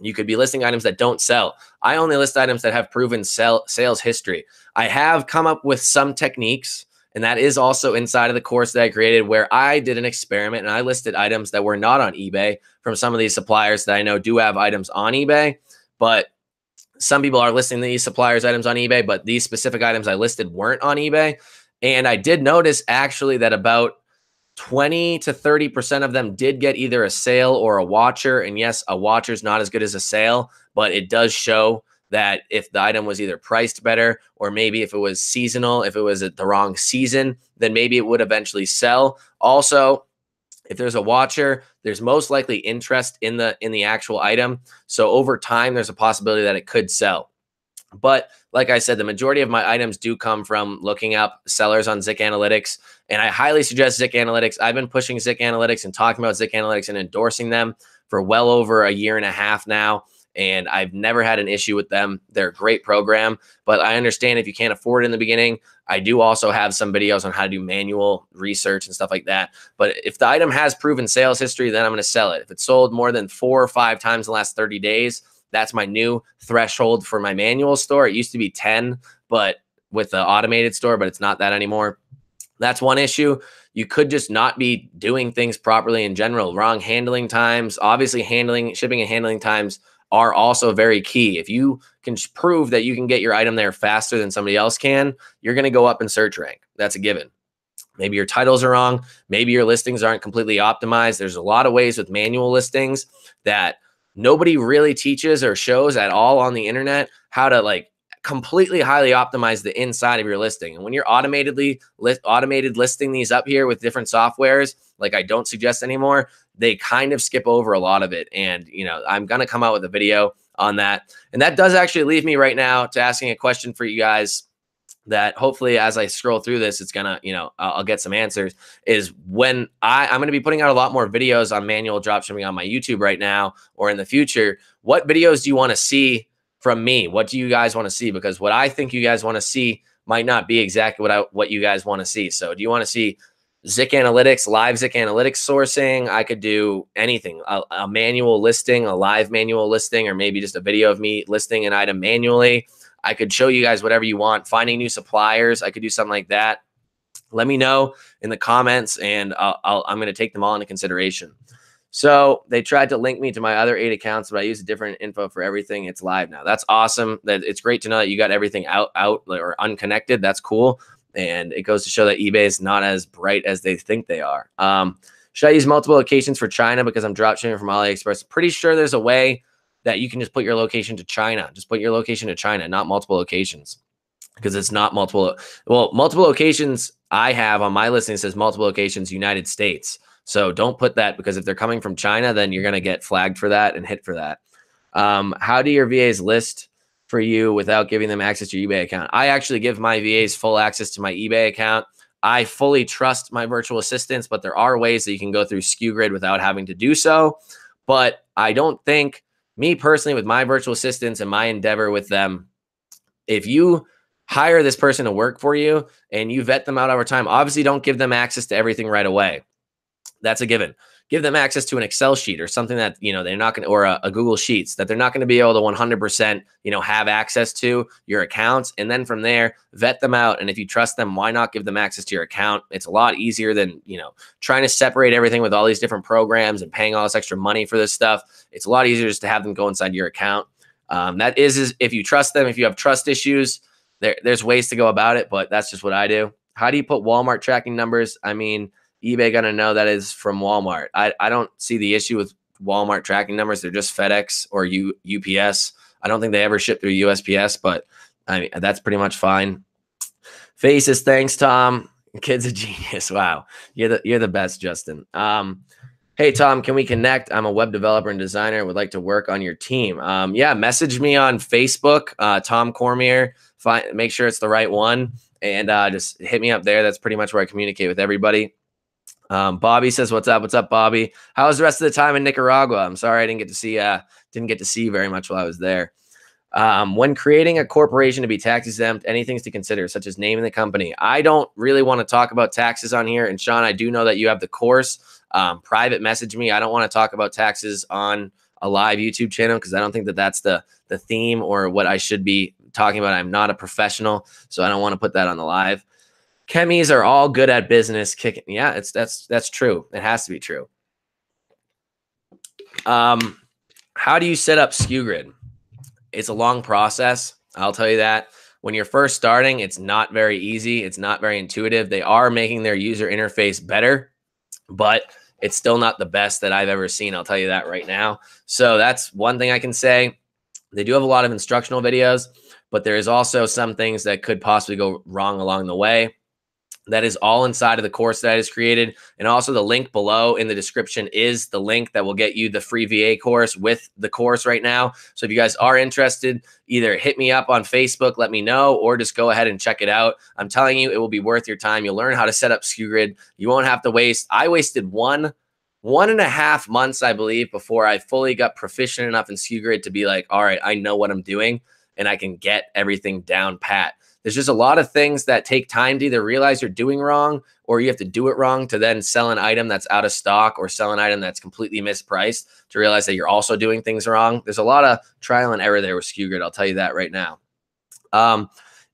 A: You could be listing items that don't sell. I only list items that have proven sales history. I have come up with some techniques, and that is also inside of the course that I created, where I did an experiment and I listed items that were not on eBay from some of these suppliers that I know do have items on eBay. But some people are listing these suppliers' items on eBay, but these specific items I listed weren't on eBay. And I did notice actually that about 20 to 30% of them did get either a sale or a watcher. And yes, a watcher is not as good as a sale, but it does show that if the item was either priced better, or maybe if it was seasonal, if it was at the wrong season, then maybe it would eventually sell. Also, if there's a watcher, there's most likely interest in the actual item. So over time, there's a possibility that it could sell. But like I said, the majority of my items do come from looking up sellers on Zik Analytics, and I highly suggest Zik Analytics. I've been pushing Zik Analytics and talking about Zik Analytics and endorsing them for well over a year and a half now. and I've never had an issue with them. They're a great program, but I understand if you can't afford it in the beginning. I do also have some videos on how to do manual research and stuff like that. But if the item has proven sales history, then I'm going to sell it. If it's sold more than 4 or 5 times in the last 30 days, that's my new threshold for my manual store. It used to be 10, but with the automated store, but it's not that anymore. That's one issue. You could just not be doing things properly in general. Wrong handling times. Obviously, shipping and handling times are also very key. If you can prove that you can get your item there faster than somebody else can, you're going to go up in search rank. That's a given. Maybe your titles are wrong. Maybe your listings aren't completely optimized. There's a lot of ways with manual listings that nobody really teaches or shows at all on the internet how to like completely highly optimize the inside of your listing. And when you're automated listing these up here with different softwares, like I don't suggest anymore, they kind of skip over a lot of it. And, you know, I'm going to come out with a video on that. And that does actually leave me right now to asking a question for you guys that hopefully as I scroll through this, it's going to, you know, I'll get some answers, is when I'm going to be putting out a lot more videos on manual dropshipping on my YouTube right now or in the future. What videos do you want to see from me? What do you guys want to see? Because what I think you guys want to see might not be exactly what you guys want to see. So do you want to see Zik Analytics, live Zik Analytics sourcing? I could do anything, a manual listing, a live manual listing, or maybe just a video of me listing an item manually. I could show you guys whatever you want. Finding new suppliers, I could do something like that. Let me know in the comments, and I'm going to take them all into consideration. So they tried to link me to my other 8 accounts, but I use a different info for everything. It's live now. That's awesome. That it's great to know that you got everything out or unconnected. That's cool. And it goes to show that eBay is not as bright as they think they are. Should I use multiple locations for China because I'm dropshipping from AliExpress? Pretty sure there's a way that you can just put your location to China. Just put your location to China, not multiple locations, because it's not multiple. Well, multiple locations I have on my listing says multiple locations United States. So don't put that, because if they're coming from China, then you're going to get flagged for that and hit for that. How do your VAs list for you without giving them access to your eBay account? I actually give my VAs full access to my eBay account. I fully trust my virtual assistants, but there are ways that you can go through Skewgrid without having to do so. But I don't think, me personally, with my virtual assistants and my endeavor with them, if you hire this person to work for you and you vet them out over time, obviously don't give them access to everything right away. That's a given. Give them access to an Excel sheet or something that, you know, they're not going to, or a Google Sheets that they're not going to be able to 100%, you know, have access to your accounts. And then from there, vet them out. And if you trust them, why not give them access to your account? It's a lot easier than, you know, trying to separate everything with all these different programs and paying all this extra money for this stuff. It's a lot easier just to have them go inside your account. That is if you trust them. If you have trust issues, there's ways to go about it, but that's just what I do. How do you put Walmart tracking numbers? I mean, eBay gonna know that is from Walmart. I don't see the issue with Walmart tracking numbers. They're just FedEx or UPS. I don't think they ever ship through USPS, but I mean, that's pretty much fine. Faces, thanks, Tom. Kid's a genius. Wow, you're the best, Justin. Hey, Tom, can we connect? I'm a web developer and designer. Would like to work on your team. Yeah, message me on Facebook, Tom Cormier. Make sure it's the right one, and just hit me up there. That's pretty much where I communicate with everybody. Bobby says, "What's up? What's up, Bobby? How was the rest of the time in Nicaragua? I'm sorry I didn't get to see you very much while I was there. When creating a corporation to be tax exempt, any things to consider, such as naming the company. I don't really want to talk about taxes on here. And Sean, I do know that you have the course. Private message me. I don't want to talk about taxes on a live YouTube channel because I don't think that that's the theme or what I should be talking about. I'm not a professional, so I don't want to put that on the live. Chemies are all good at business kicking. Yeah, that's true. It has to be true. How do you set up Skewgrid? It's a long process. I'll tell you that. When you're first starting, it's not very easy. It's not very intuitive. They are making their user interface better, but it's still not the best that I've ever seen. I'll tell you that right now. So that's one thing I can say. They do have a lot of instructional videos, but there is also some things that could possibly go wrong along the way. That is all inside of the course that I just created. And also the link below in the description is the link that will get you the free VA course with the course right now. So if you guys are interested, either hit me up on Facebook, let me know, or just go ahead and check it out. I'm telling you, it will be worth your time. You'll learn how to set up Skewgrid. You won't have to waste. I wasted one 1.5 months, I believe, before I fully got proficient enough in Skewgrid to be like, all right, I know what I'm doing and I can get everything down pat. There's just a lot of things that take time to either realize you're doing wrong or you have to do it wrong to then sell an item that's out of stock or sell an item that's completely mispriced to realize that you're also doing things wrong. There's a lot of trial and error there with Skewgrid. I'll tell you that right now.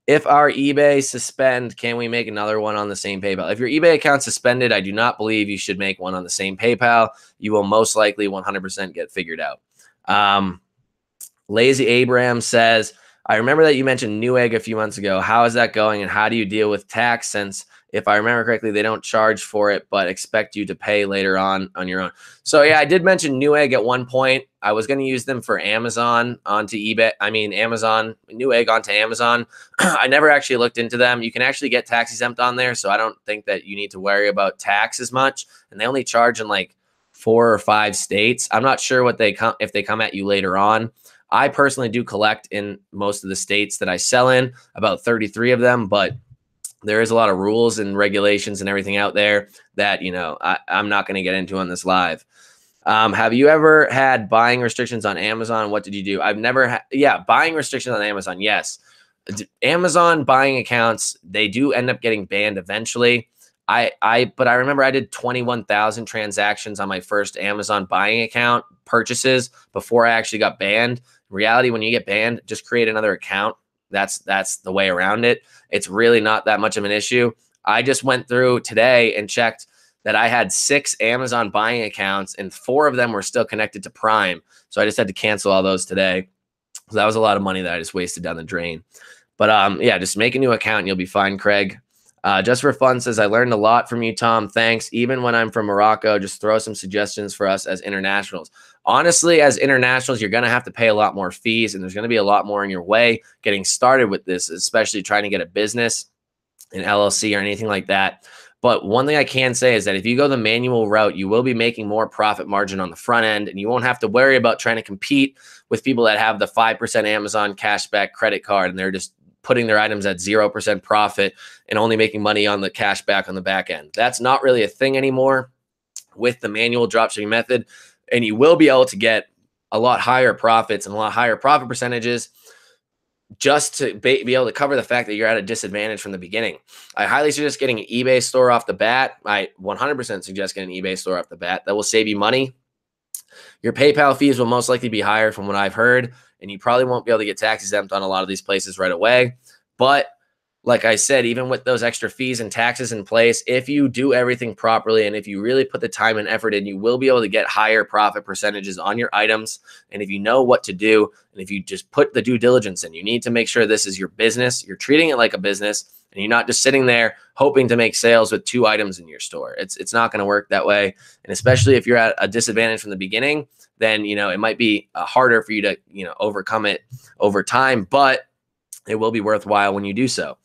A: If our eBay suspend, can we make another one on the same PayPal? If your eBay account suspended, I do not believe you should make one on the same PayPal. You will most likely 100% get figured out. Lazy Abraham says, I remember that you mentioned Newegg a few months ago. How is that going and how do you deal with tax since if I remember correctly, they don't charge for it, but expect you to pay later on your own. So yeah, I did mention Newegg at one point. I was going to use them for Amazon onto eBay. I mean, Amazon, Newegg onto Amazon. I never actually looked into them. You can actually get tax exempt on there. So I don't think that you need to worry about tax as much. And they only charge in like 4 or 5 states. I'm not sure what if they come at you later on. I personally do collect in most of the states that I sell in, about 33 of them, but there is a lot of rules and regulations and everything out there that, you know, I'm not going to get into on this live. Have you ever had buying restrictions on Amazon? What did you do? I've never had, yeah, buying restrictions on Amazon. Yes. Amazon buying accounts, they do end up getting banned eventually. But I remember I did 21,000 transactions on my first Amazon buying account purchases before I actually got banned. In reality, when you get banned, just create another account. That's the way around it. It's really not that much of an issue. I just went through today and checked that I had 6 Amazon buying accounts and 4 of them were still connected to Prime. So I just had to cancel all those today. So that was a lot of money that I just wasted down the drain. But yeah, just make a new account and you'll be fine, Craig. Just for fun says, I learned a lot from you, Tom. Thanks. Even when I'm from Morocco, just throw some suggestions for us as internationals. Honestly, as internationals, you're going to have to pay a lot more fees and there's going to be a lot more in your way getting started with this, especially trying to get a business, an LLC or anything like that. But one thing I can say is that if you go the manual route, you will be making more profit margin on the front end and you won't have to worry about trying to compete with people that have the 5% Amazon cashback credit card and they're just putting their items at 0% profit and only making money on the cash back on the back end. That's not really a thing anymore with the manual dropshipping method. And you will be able to get a lot higher profits and a lot higher profit percentages just to be able to cover the fact that you're at a disadvantage from the beginning. I highly suggest getting an eBay store off the bat. I 100% suggest getting an eBay store off the bat. That will save you money. Your PayPal fees will most likely be higher from what I've heard, and you probably won't be able to get tax exempt on a lot of these places right away. But like I said, even with those extra fees and taxes in place, if you do everything properly and if you really put the time and effort in, you will be able to get higher profit percentages on your items. And if you know what to do, and if you just put the due diligence in, you need to make sure this is your business. You're treating it like a business, and you're not just sitting there hoping to make sales with 2 items in your store. It's not going to work that way. And especially if you're at a disadvantage from the beginning, then, you know, it might be harder for you to, you know, overcome it over time, but it will be worthwhile when you do so.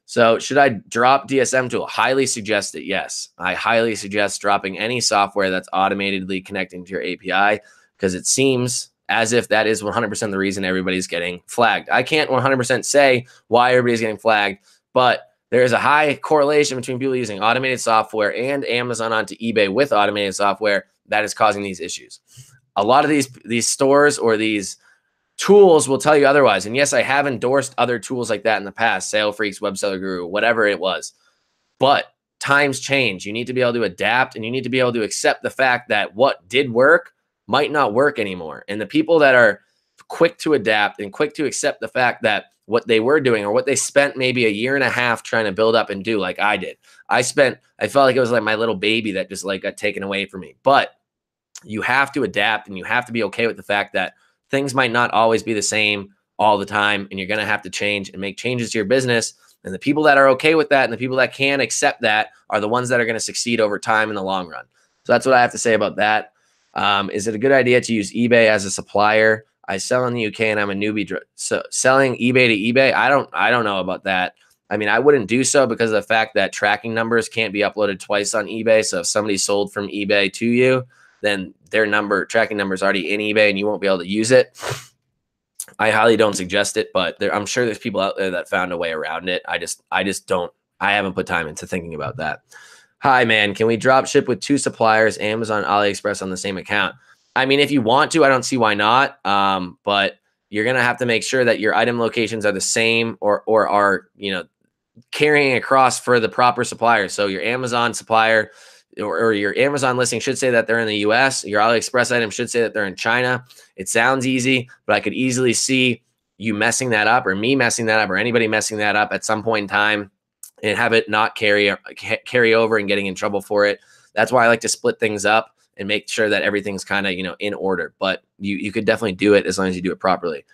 A: So should I drop DSM tool? Highly suggest it. Yes. I highly suggest dropping any software that's automatically connecting to your API because it seems as if that is 100% the reason everybody's getting flagged. I can't 100% say why everybody's getting flagged, but there is a high correlation between people using automated software and Amazon onto eBay with automated software that is causing these issues. A lot of these stores or these tools will tell you otherwise. And yes, I have endorsed other tools like that in the past, Sale Freaks, Web Seller Guru, whatever it was. But times change. You need to be able to adapt and you need to be able to accept the fact that what did work might not work anymore. And the people that are quick to adapt and quick to accept the fact that what they were doing or what they spent maybe 1.5 years trying to build up and do like I did. I felt like it was like my little baby that just like got taken away from me. But you have to adapt and you have to be okay with the fact that things might not always be the same all the time, and you're going to have to change and make changes to your business. And the people that are okay with that and the people that can accept that are the ones that are going to succeed over time in the long run. So that's what I have to say about that. Is it a good idea to use eBay as a supplier? I sell in the UK and I'm a newbie. So selling eBay to eBay, I don't know about that. I mean, I wouldn't do so because of the fact that tracking numbers can't be uploaded twice on eBay. So if somebody sold from eBay to you, then their tracking number is already in eBay and you won't be able to use it. I highly don't suggest it, but I'm sure there's people out there that found a way around it. I haven't put time into thinking about that. Hi, man. Can we drop ship with 2 suppliers, Amazon, AliExpress on the same account? I mean, if you want to, I don't see why not. But you're gonna have to make sure that your item locations are the same or are, carrying across for the proper supplier. So your Amazon supplier or your Amazon listing should say that they're in the US. Your AliExpress item should say that they're in China. It sounds easy, but I could easily see you messing that up, or me messing that up, or anybody messing that up at some point in time, and have it not carry over and getting in trouble for it. That's why I like to split things up and make sure that everything's kind of, in order. But you could definitely do it as long as you do it properly.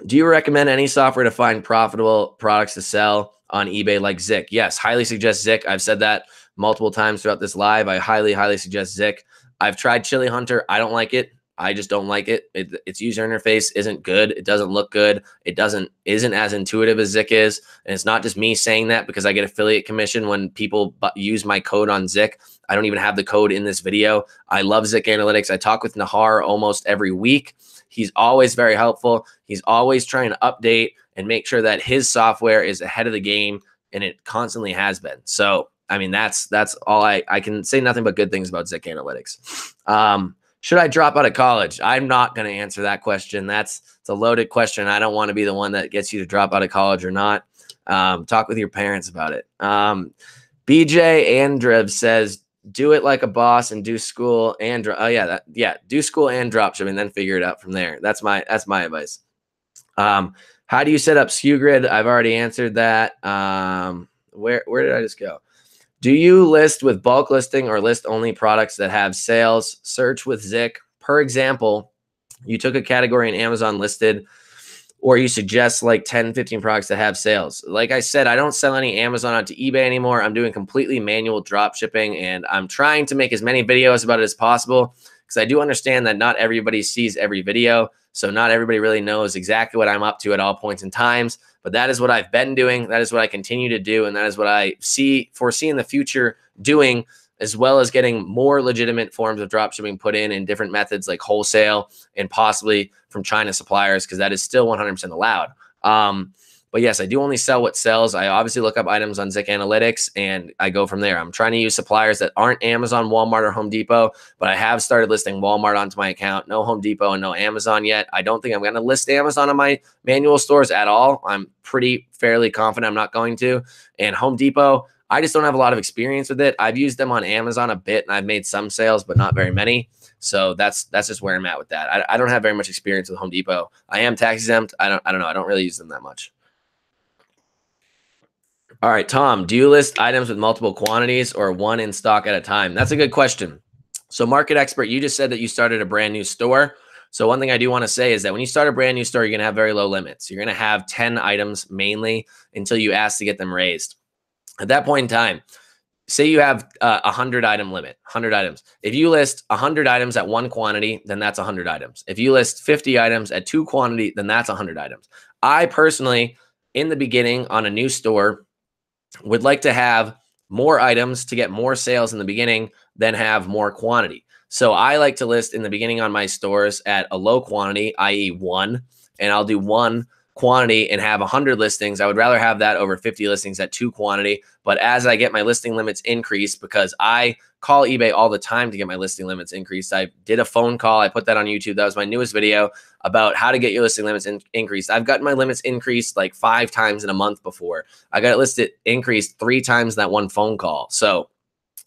A: Do you recommend any software to find profitable products to sell on eBay like Zik? Yes, highly suggest Zik. I've said that multiple times throughout this live. I highly, highly suggest Zik. I've tried Chili Hunter. I don't like it. I just don't like it. Its user interface isn't good. It doesn't look good. It isn't as intuitive as Zik is. And it's not just me saying that because I get affiliate commission when people use my code on Zik. I don't even have the code in this video. I love Zik Analytics. I talk with Nahar almost every week. He's always very helpful. He's always trying to update and make sure that his software is ahead of the game, and it constantly has been. So, I mean, that's all I can say nothing but good things about Zik Analytics. Should I drop out of college? I'm not going to answer that question. It's a loaded question. I don't want to be the one that gets you to drop out of college or not. Talk with your parents about it. BJ Andrev says, do it like a boss and do school and do school and dropshipping, then figure it out from there. That's my advice. How do you set up Skewgrid? I've already answered that. Where did I just go? Do you list with bulk listing or list only products that have sales? Search with Zik. Per example, you took a category in Amazon listed, or you suggest like 10, 15 products that have sales. Like I said, I don't sell any Amazon onto eBay anymore. I'm doing completely manual drop shipping, and I'm trying to make as many videos about it as possible because I do understand that not everybody sees every video. So not everybody really knows exactly what I'm up to at all points in times, but that is what I've been doing. That is what I continue to do. And that is what I foresee in the future doing, as well as getting more legitimate forms of dropshipping put in different methods like wholesale and possibly from China suppliers, because that is still 100% allowed. But yes, I do only sell what sells. I obviously look up items on Zik Analytics and I go from there. I'm trying to use suppliers that aren't Amazon, Walmart, or Home Depot, but I have started listing Walmart onto my account. No Home Depot and no Amazon yet. I don't think I'm going to list Amazon on my manual stores at all. I'm fairly confident I'm not going to. And Home Depot, I just don't have a lot of experience with it. I've used them on Amazon a bit and I've made some sales, but not very many. So that's just where I'm at with that. I don't have very much experience with Home Depot. I am tax exempt. I don't know. I don't really use them that much. All right, Tom, do you list items with multiple quantities or one in stock at a time? That's a good question. So market expert, you just said that you started a brand new store. So one thing I do want to say is that when you start a brand new store, you're going to have very low limits. You're going to have 10 items mainly until you ask to get them raised. At that point in time, say you have a 100 item limit, 100 items. If you list 100 items at one quantity, then that's 100 items. If you list 50 items at two quantity, then that's 100 items. I personally, in the beginning on a new store, would like to have more items to get more sales in the beginning than have more quantity. So I like to list in the beginning on my stores at a low quantity, i.e. one, and I'll do one quantity and have 100 listings. I would rather have that over 50 listings at two quantity. But as I get my listing limits increased, because I call eBay all the time to get my listing limits increased. I did a phone call. I put that on YouTube. That was my newest video about how to get your listing limits increased. I've gotten my limits increased like 5 times in a month before. I got it listed increased 3 times in that one phone call. So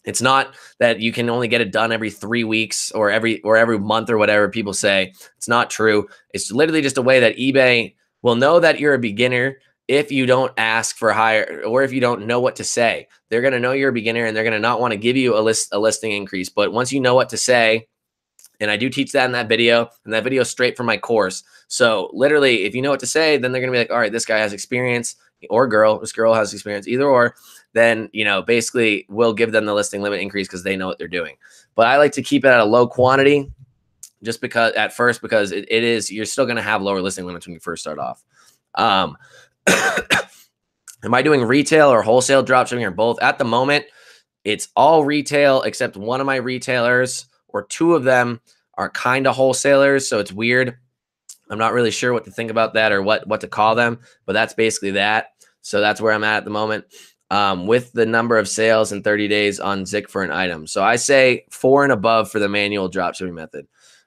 A: it's not that you can only get it done every 3 weeks or every month or whatever people say. It's not true. It's literally just a way that eBay will know that you're a beginner if you don't ask for higher, or if you don't know what to say. They're going to know you're a beginner and they're going to not want to give you a listing increase. But once you know what to say, and I do teach that in that video, and that video is straight from my course. So literally, if you know what to say, then they're going to be like, all right, this guy has experience, or this girl has experience, either or, then, basically we'll give them the listing limit increase because they know what they're doing. But I like to keep it at a low quantity just because it is, you're still going to have lower listing limits when you first start off. Am I doing retail or wholesale dropshipping or both? At the moment, it's all retail except one of my retailers, or 2 of them are kind of wholesalers. So it's weird. I'm not really sure what to think about that or what to call them, but that's basically that. So that's where I'm at the moment. with the number of sales in 30 days on Zik for an item. So I say 4 and above for the manual dropshipping method.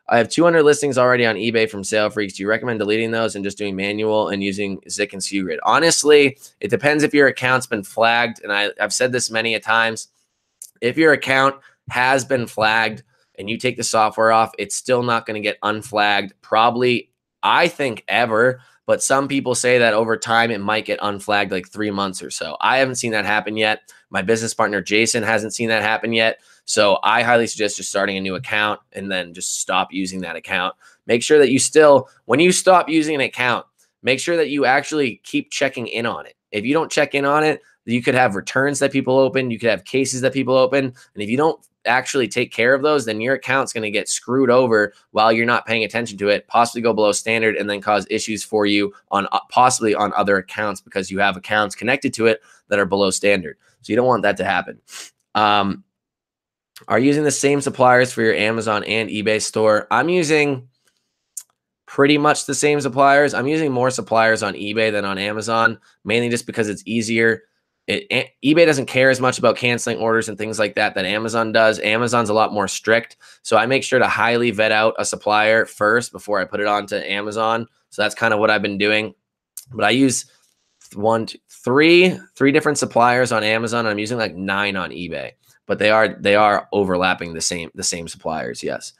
A: I have 200 listings already on eBay from Sale Freaks. Do you recommend deleting those and just doing manual and using Zik and Skewgrid? Honestly, it depends if your account's been flagged. And I've said this many a times. If your account has been flagged and you take the software off, it's still not going to get unflagged, probably, I think, ever. But some people say that over time, it might get unflagged like 3 months or so. I haven't seen that happen yet. My business partner, Jason, hasn't seen that happen yet. So I highly suggest just starting a new account and then just stop using that account. Make sure that you still, when you stop using an account, make sure that you actually keep checking in on it. If you don't check in on it, you could have returns that people open. You could have cases that people open. And if you don't actually take care of those, then your account's going to get screwed over while you're not paying attention to it, possibly go below standard, and then cause issues for you on possibly on other accounts because you have accounts connected to it that are below standard. So you don't want that to happen. Are you using the same suppliers for your Amazon and eBay store? I'm using pretty much the same suppliers. I'm using more suppliers on eBay than on Amazon, mainly just because it's easier. eBay doesn't care as much about canceling orders and things like that Amazon does. Amazon's a lot more strict. So I make sure to highly vet out a supplier first before I put it onto Amazon. So that's kind of what I've been doing. But I use three different suppliers on Amazon. I'm using like 9 on eBay. But they are overlapping the same suppliers, yes.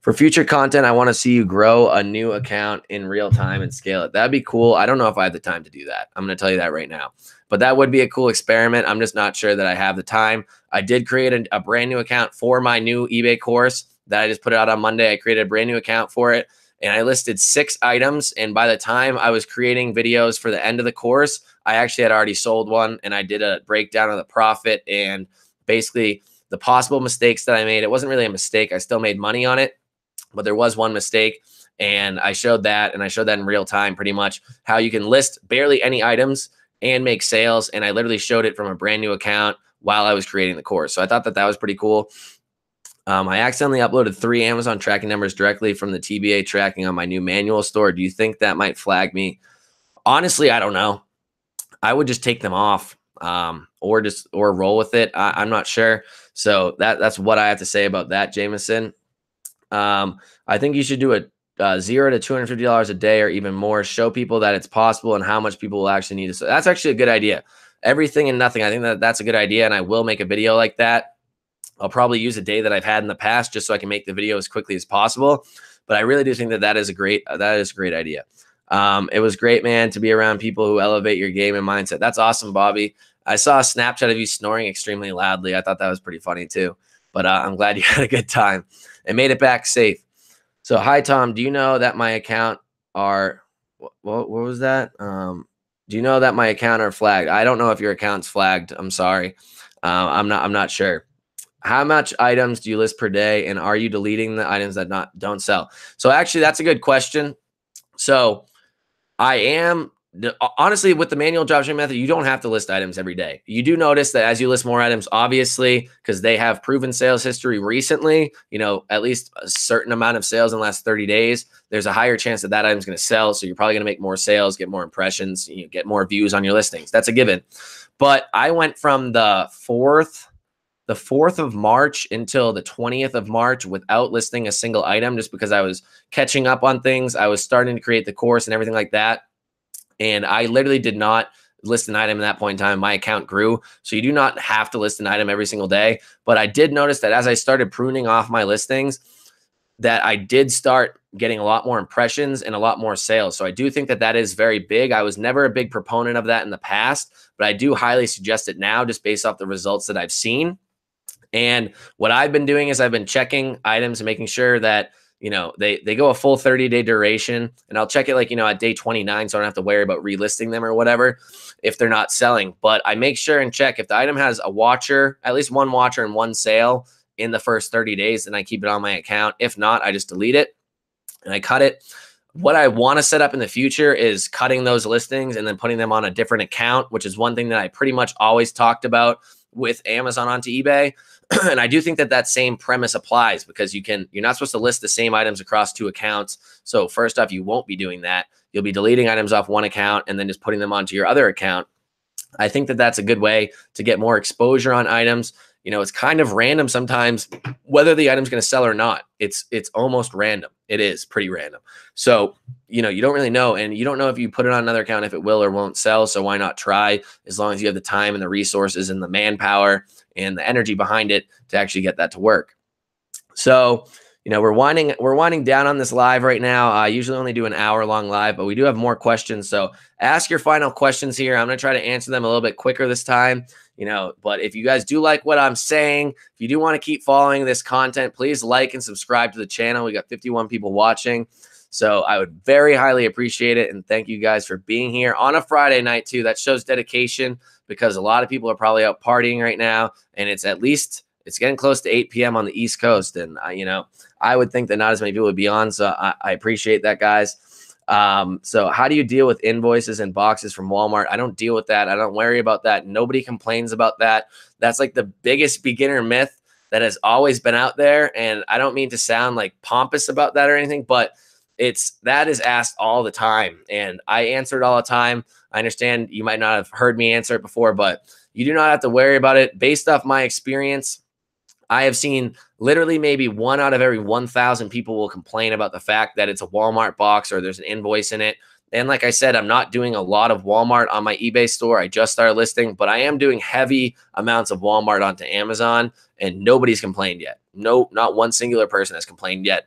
A: For future content, I want to see you grow a new account in real time and scale it. That'd be cool. I don't know if I have the time to do that. I'm going to tell you that right now. But that would be a cool experiment. I'm just not sure that I have the time. I did create a brand new account for my new eBay course that I just put out on Monday. I created a brand new account for it, and I listed 6 items. And by the time I was creating videos for the end of the course, I actually had already sold one, and I did a breakdown of the profit and basically the possible mistakes that I made. It wasn't really a mistake. I still made money on it, but there was one mistake. And I showed that, and I showed that in real time, pretty much how you can list barely any items and make sales. And I literally showed it from a brand new account while I was creating the course. So I thought that was pretty cool. I accidentally uploaded 3 Amazon tracking numbers directly from the TBA tracking on my new manual store. Do you think that might flag me? Honestly, I don't know. I would just take them off. Or roll with it. I'm not sure. So that's what I have to say about that, Jameson. I think you should do a $0 to $250 a day or even more. Show people that it's possible and how much people will actually need it. So that's actually a good idea. Everything and nothing. I think that's a good idea, and I will make a video like that. I'll probably use a day that I've had in the past just so I can make the video as quickly as possible. But I really do think that is a great idea. It was great, man, to be around people who elevate your game and mindset. That's awesome, Bobby. I saw a Snapchat of you snoring extremely loudly. I thought that was pretty funny too. But I'm glad you had a good time and made it back safe. So, hi, Tom. Do you know that my account are what was that? Do you know that my account are flagged? I don't know if your account's flagged. I'm sorry. I'm not sure. How much items do you list per day, and are you deleting the items that don't sell? So actually, that's a good question. So I am. Honestly, with the manual dropshipping method, you don't have to list items every day. You do notice that as you list more items, obviously, because they have proven sales history recently, at least a certain amount of sales in the last 30 days, there's a higher chance that item is going to sell. So you're probably going to make more sales, get more impressions, get more views on your listings. That's a given. But I went from the 4th of March until the 20th of March without listing a single item, just because I was catching up on things. I was starting to create the course and everything like that. And I literally did not list an item at that point in time. My account grew. So you do not have to list an item every single day. But I did notice that as I started pruning off my listings, that I did start getting a lot more impressions and a lot more sales. So I do think that is very big. I was never a big proponent of that in the past, but I do highly suggest it now just based off the results that I've seen. And what I've been doing is I've been checking items and making sure that they go a full 30-day duration, and I'll check it at day 29, so I don't have to worry about relisting them or whatever if they're not selling. But I make sure and check if the item has a watcher, at least one watcher and one sale in the first 30 days, then I keep it on my account. If not, I just delete it and I cut it. What I want to set up in the future is cutting those listings and then putting them on a different account, which is one thing that I pretty much always talked about with Amazon onto eBay. And I do think that same premise applies, because you're not supposed to list the same items across 2 accounts. So first off, you won't be doing that. You'll be deleting items off one account and then just putting them onto your other account. I think that that's a good way to get more exposure on items. You know, it's kind of random sometimes whether the item's going to sell or not. It's almost random. It is pretty random. So, you know, you don't really know, and you don't know if you put it on another account if it will or won't sell. So why not try, as long as you have the time and the resources and the manpower and the energy behind it to actually get that to work. So, you know, we're winding down on this live right now. I usually only do an hour-long live, but we do have more questions. So ask your final questions here. I'm going to try to answer them a little bit quicker this time. You know, but if you guys do like what I'm saying, if you do want to keep following this content, please like and subscribe to the channel. We got 51 people watching. So I would very highly appreciate it. And thank you guys for being here on a Friday night too. That shows dedication, because a lot of people are probably out partying right now. And it's getting close to 8 p.m. on the East Coast. And, you know, I would think that not as many people would be on. So I appreciate that, guys. So how do you deal with invoices and boxes from Walmart? I don't deal with that. I don't worry about that. Nobody complains about that. That's like the biggest beginner myth that has always been out there. And I don't mean to sound like pompous about that or anything, but that is asked all the time. And I answer it all the time. I understand you might not have heard me answer it before, but you do not have to worry about it. Based off my experience, I have seen literally maybe 1 out of every 1,000 people will complain about the fact that it's a Walmart box or there's an invoice in it. And like I said, I'm not doing a lot of Walmart on my eBay store. I just started listing, but I am doing heavy amounts of Walmart onto Amazon, and nobody's complained yet. No, not one singular person has complained yet.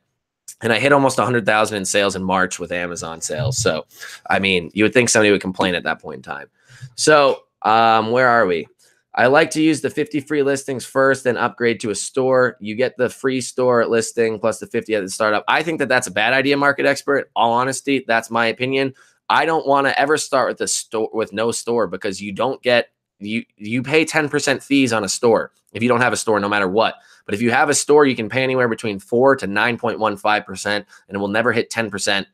A: And I hit almost 100,000 in sales in March with Amazon sales. So, I mean, you would think somebody would complain at that point in time. So, where are we? I like to use the 50 free listings first, then upgrade to a store. You get the free store listing plus the 50 at the startup. I think that that's a bad idea, Market Expert. All honesty, that's my opinion. I don't want to ever start with a store with no store, because you don't get you pay 10% fees on a store if you don't have a store, no matter what. But if you have a store, you can pay anywhere between 4 to 9.15%, and it will never hit 10%.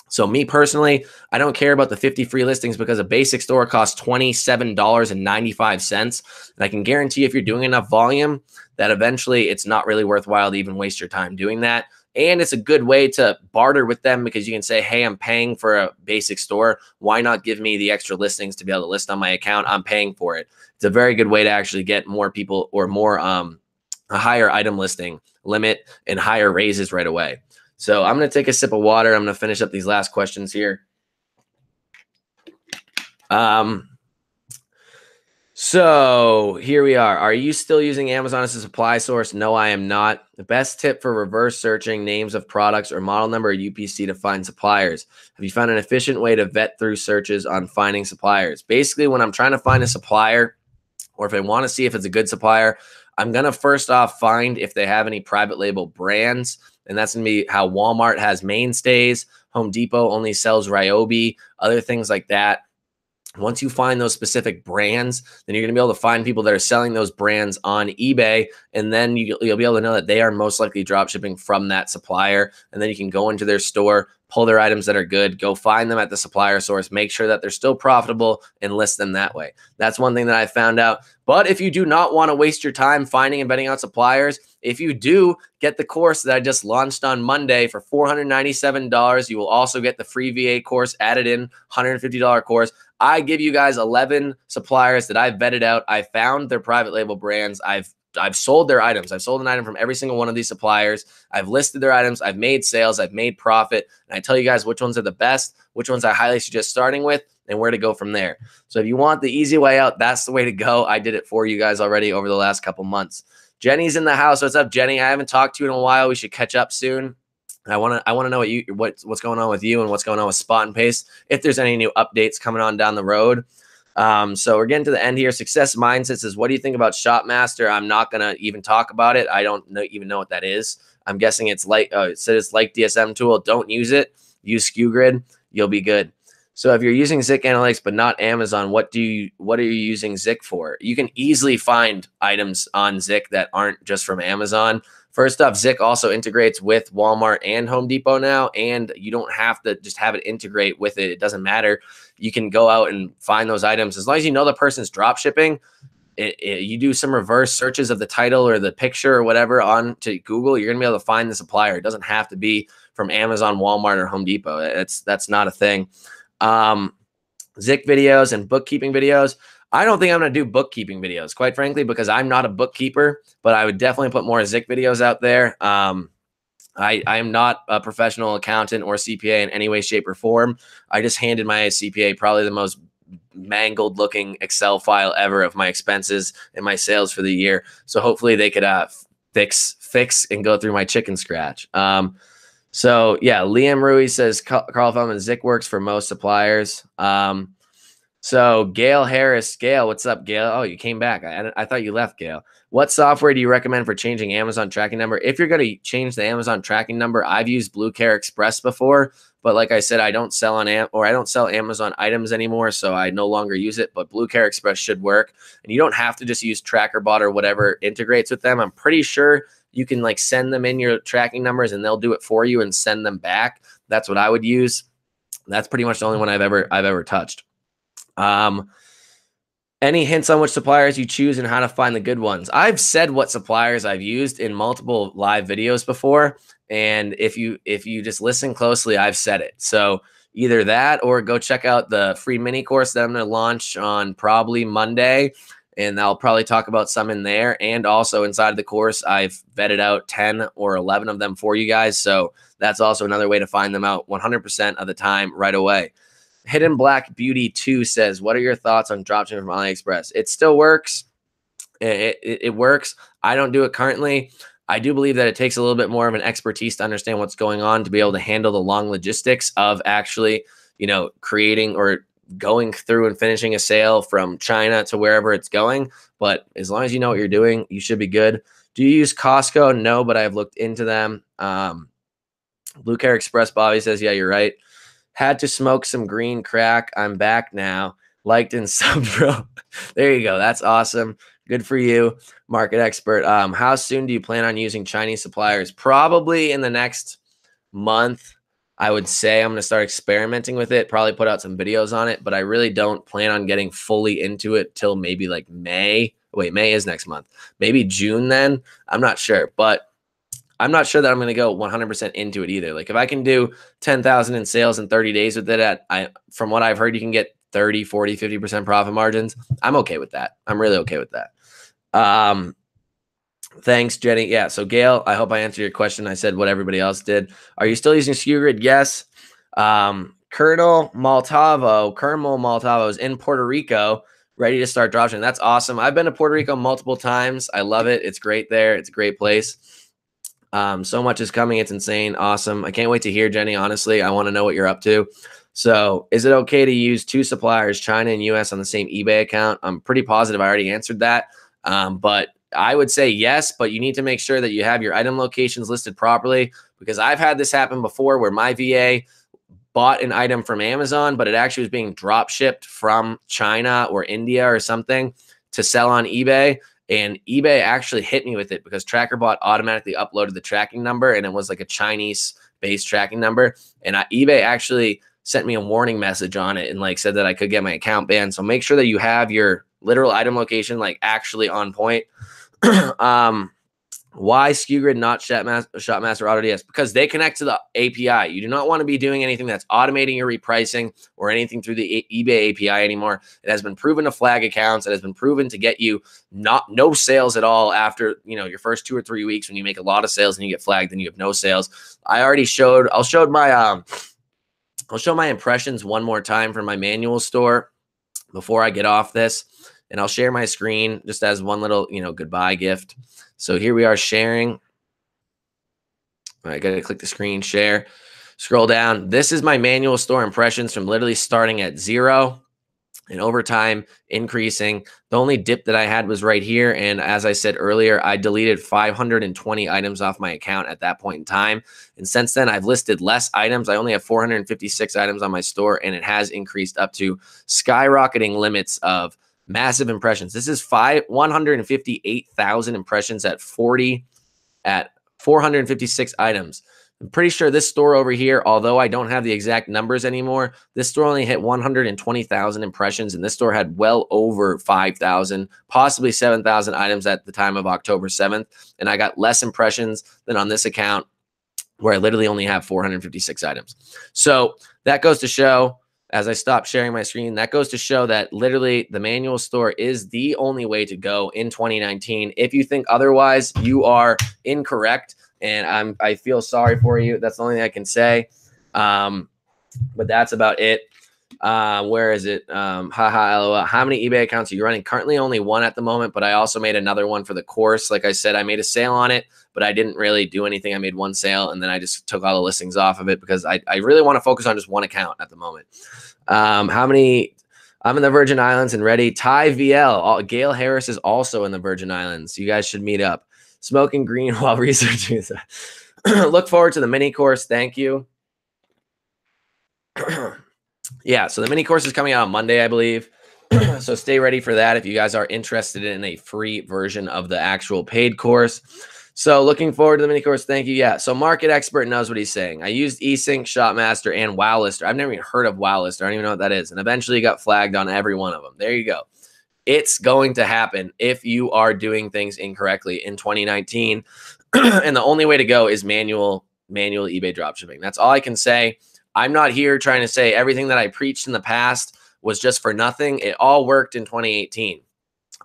A: So me personally, I don't care about the 50 free listings, because a basic store costs $27.95. And I can guarantee if you're doing enough volume that eventually it's not really worthwhile to even waste your time doing that. And it's a good way to barter with them, because you can say, hey, I'm paying for a basic store. Why not give me the extra listings to be able to list on my account? I'm paying for it. It's a very good way to actually get more people, or more a higher item listing limit and higher raises right away. So I'm going to take a sip of water. I'm going to finish up these last questions here. So here we are. Are you still using Amazon as a supply source? No, I am not. The best tip for reverse searching names of products or model number or UPC to find suppliers. Have you found an efficient way to vet through searches on finding suppliers? Basically, when I'm trying to find a supplier, or if I want to see if it's a good supplier, I'm going to first off find if they have any private label brands. And that's going to be how Walmart has Mainstays. Home Depot only sells Ryobi, other things like that. Once you find those specific brands, then you're going to be able to find people that are selling those brands on eBay. And then you'll be able to know that they are most likely drop shipping from that supplier. And then you can go into their store, pull their items that are good, go find them at the supplier source, make sure that they're still profitable, and list them that way. That's one thing that I found out. But if you do not want to waste your time finding and vetting out suppliers, if you do get the course that I just launched on Monday for $497, you will also get the free VA course added in, $150 course. I give you guys 11 suppliers that I've vetted out. I found their private label brands. I've sold their items. I've sold an item from every single one of these suppliers. I've listed their items. I've made sales. I've made profit. And I tell you guys which ones are the best, which ones I highly suggest starting with, and where to go from there. So if you want the easy way out, that's the way to go. I did it for you guys already over the last couple months. Jenny's in the house. What's up, Jenny? I haven't talked to you in a while. We should catch up soon. I want to know what's going on with you and what's going on with Spot and Paste, if there's any new updates coming on down the road. So we're getting to the end here. Success Mindset says, what do you think about Shopmaster? I'm not going to even talk about it. I don't even know what that is. I'm guessing it's like, it says it's like DSM tool. Don't use it. Use Skewgrid. You'll be good. So if you're using Zik Analytics but not Amazon, what are you using Zik for? You can easily find items on Zik that aren't just from Amazon. First off, Zik also integrates with Walmart and Home Depot now, and you don't have to just have it integrate with it. It doesn't matter. You can go out and find those items. As long as you know the person's drop shipping, you do some reverse searches of the title or the picture or whatever on to Google, you're going to be able to find the supplier. It doesn't have to be from Amazon, Walmart, or Home Depot. That's not a thing. Zik videos and bookkeeping videos. I don't think I'm going to do bookkeeping videos, quite frankly, because I'm not a bookkeeper, but I would definitely put more Zik videos out there. I am not a professional accountant or CPA in any way, shape, or form. I just handed my CPA probably the most mangled looking Excel file ever of my expenses and my sales for the year. So hopefully they could fix and go through my chicken scratch. So yeah, Liam Rui says Carl Feldman Zik works for most suppliers. So Gail Harris, Gail, what's up, Gail? Oh, you came back. I thought you left, Gail. What software do you recommend for changing Amazon tracking number? If you're going to change the Amazon tracking number, I've used Blue Care Express before, but like I said, I don't sell on I don't sell Amazon items anymore, so I no longer use it. But Blue Care Express should work, and you don't have to just use TrackerBot or whatever integrates with them. I'm pretty sure you can like send them in your tracking numbers, and they'll do it for you and send them back. That's what I would use. That's pretty much the only one I've ever touched. Any hints on which suppliers you choose and how to find the good ones? I've said what suppliers I've used in multiple live videos before, and if you just listen closely, I've said it. So either that or go check out the free mini course that I'm going to launch on probably Monday, and I'll probably talk about some in there. And also inside of the course, I've vetted out 10 or 11 of them for you guys. So that's also another way to find them out 100% of the time right away. Hidden Black Beauty 2 says, what are your thoughts on dropshipping from AliExpress? It still works. It works. I don't do it currently. I do believe that it takes a little bit more of an expertise to understand what's going on to be able to handle the long logistics of actually, creating or going through and finishing a sale from China to wherever it's going. But as long as you know what you're doing, you should be good. Do you use Costco? No, but I've looked into them. Blue Care Express, Bobby says, yeah, you're right. Had to smoke some green crack. I'm back now. Liked and subbed, bro. There you go. That's awesome. Good for you, market expert. How soon do you plan on using Chinese suppliers? Probably in the next month. I would say I'm going to start experimenting with it, probably put out some videos on it, but I really don't plan on getting fully into it till maybe like May. Wait, May is next month. Maybe June then. I'm not sure, but I'm not sure that I'm going to go 100% into it either. Like if I can do 10,000 in sales in 30 days with it from what I've heard, you can get 30, 40, 50% profit margins. I'm okay with that. I'm really okay with that. Thanks, Jenny. Yeah. So Gail, I hope I answered your question. I said what everybody else did. Are you still using Skewgrid? Yes. Colonel Maltavo is in Puerto Rico, ready to start dropshipping. That's awesome. I've been to Puerto Rico multiple times. I love it. It's great there. It's a great place. So much is coming. It's insane. Awesome. I can't wait to hear, Jenny. Honestly, I want to know what you're up to. So is it okay to use two suppliers, China and US, on the same eBay account? I'm pretty positive I already answered that. But I would say yes, but you need to make sure that you have your item locations listed properly, because I've had this happen before where my VA bought an item from Amazon, but it actually was being drop shipped from China or India or something to sell on eBay. And eBay actually hit me with it because TrackerBot automatically uploaded the tracking number, and it was like a Chinese-based tracking number. And eBay actually sent me a warning message on it and like said that I could get my account banned. So make sure that you have your literal item location like actually on point. Why Skewgrid, not Shopmaster AutoDS? Because they connect to the API. You do not want to be doing anything that's automating your repricing or anything through the eBay API anymore. It has been proven to flag accounts. It has been proven to get you no sales at all after your first 2 or 3 weeks. When you make a lot of sales and you get flagged, then you have no sales. I'll show my impressions one more time from my manual store before I get off this, and I'll share my screen just as one little goodbye gift. So here we are sharing. All right, got to click the screen, share, scroll down. This is my manual store impressions from literally starting at 0 and over time increasing. The only dip that I had was right here. And as I said earlier, I deleted 520 items off my account at that point in time. And since then, I've listed less items. I only have 456 items on my store, and it has increased up to skyrocketing limits of massive impressions. This is 158,000 impressions at 456 items. I'm pretty sure this store over here, although I don't have the exact numbers anymore, this store only hit 120,000 impressions, and this store had well over 5,000, possibly 7,000 items at the time of October 7th. And I got less impressions than on this account where I literally only have 456 items. So that goes to show, as I stop sharing my screen. That goes to show that literally the manual store is the only way to go in 2019. If you think otherwise, you are incorrect, and I feel sorry for you. That's the only thing I can say. But that's about it. Where is it? Haha, LOL. How many eBay accounts are you running? Currently only one at the moment, but I also made another one for the course. Like I said, I made a sale on it, but I didn't really do anything. I made one sale and then I just took all the listings off of it because I really want to focus on just one account at the moment. How many? I'm in the Virgin Islands and ready. Ty VL. Gail Harris is also in the Virgin Islands. You guys should meet up. Smoking green while researching. Look forward to the mini course. Thank you. Yeah, so the mini course is coming out on Monday, I believe. So stay ready for that if you guys are interested in a free version of the actual paid course. So looking forward to the mini course. Thank you. Yeah, so Market Expert knows what he's saying. I used eSync, Shopmaster, and WowLister. I've never even heard of WowLister. I don't even know what that is. And eventually got flagged on every one of them. There you go. It's going to happen if you are doing things incorrectly in 2019. And the only way to go is manual eBay dropshipping. That's all I can say. I'm not here trying to say everything that I preached in the past was just for nothing. It all worked in 2018.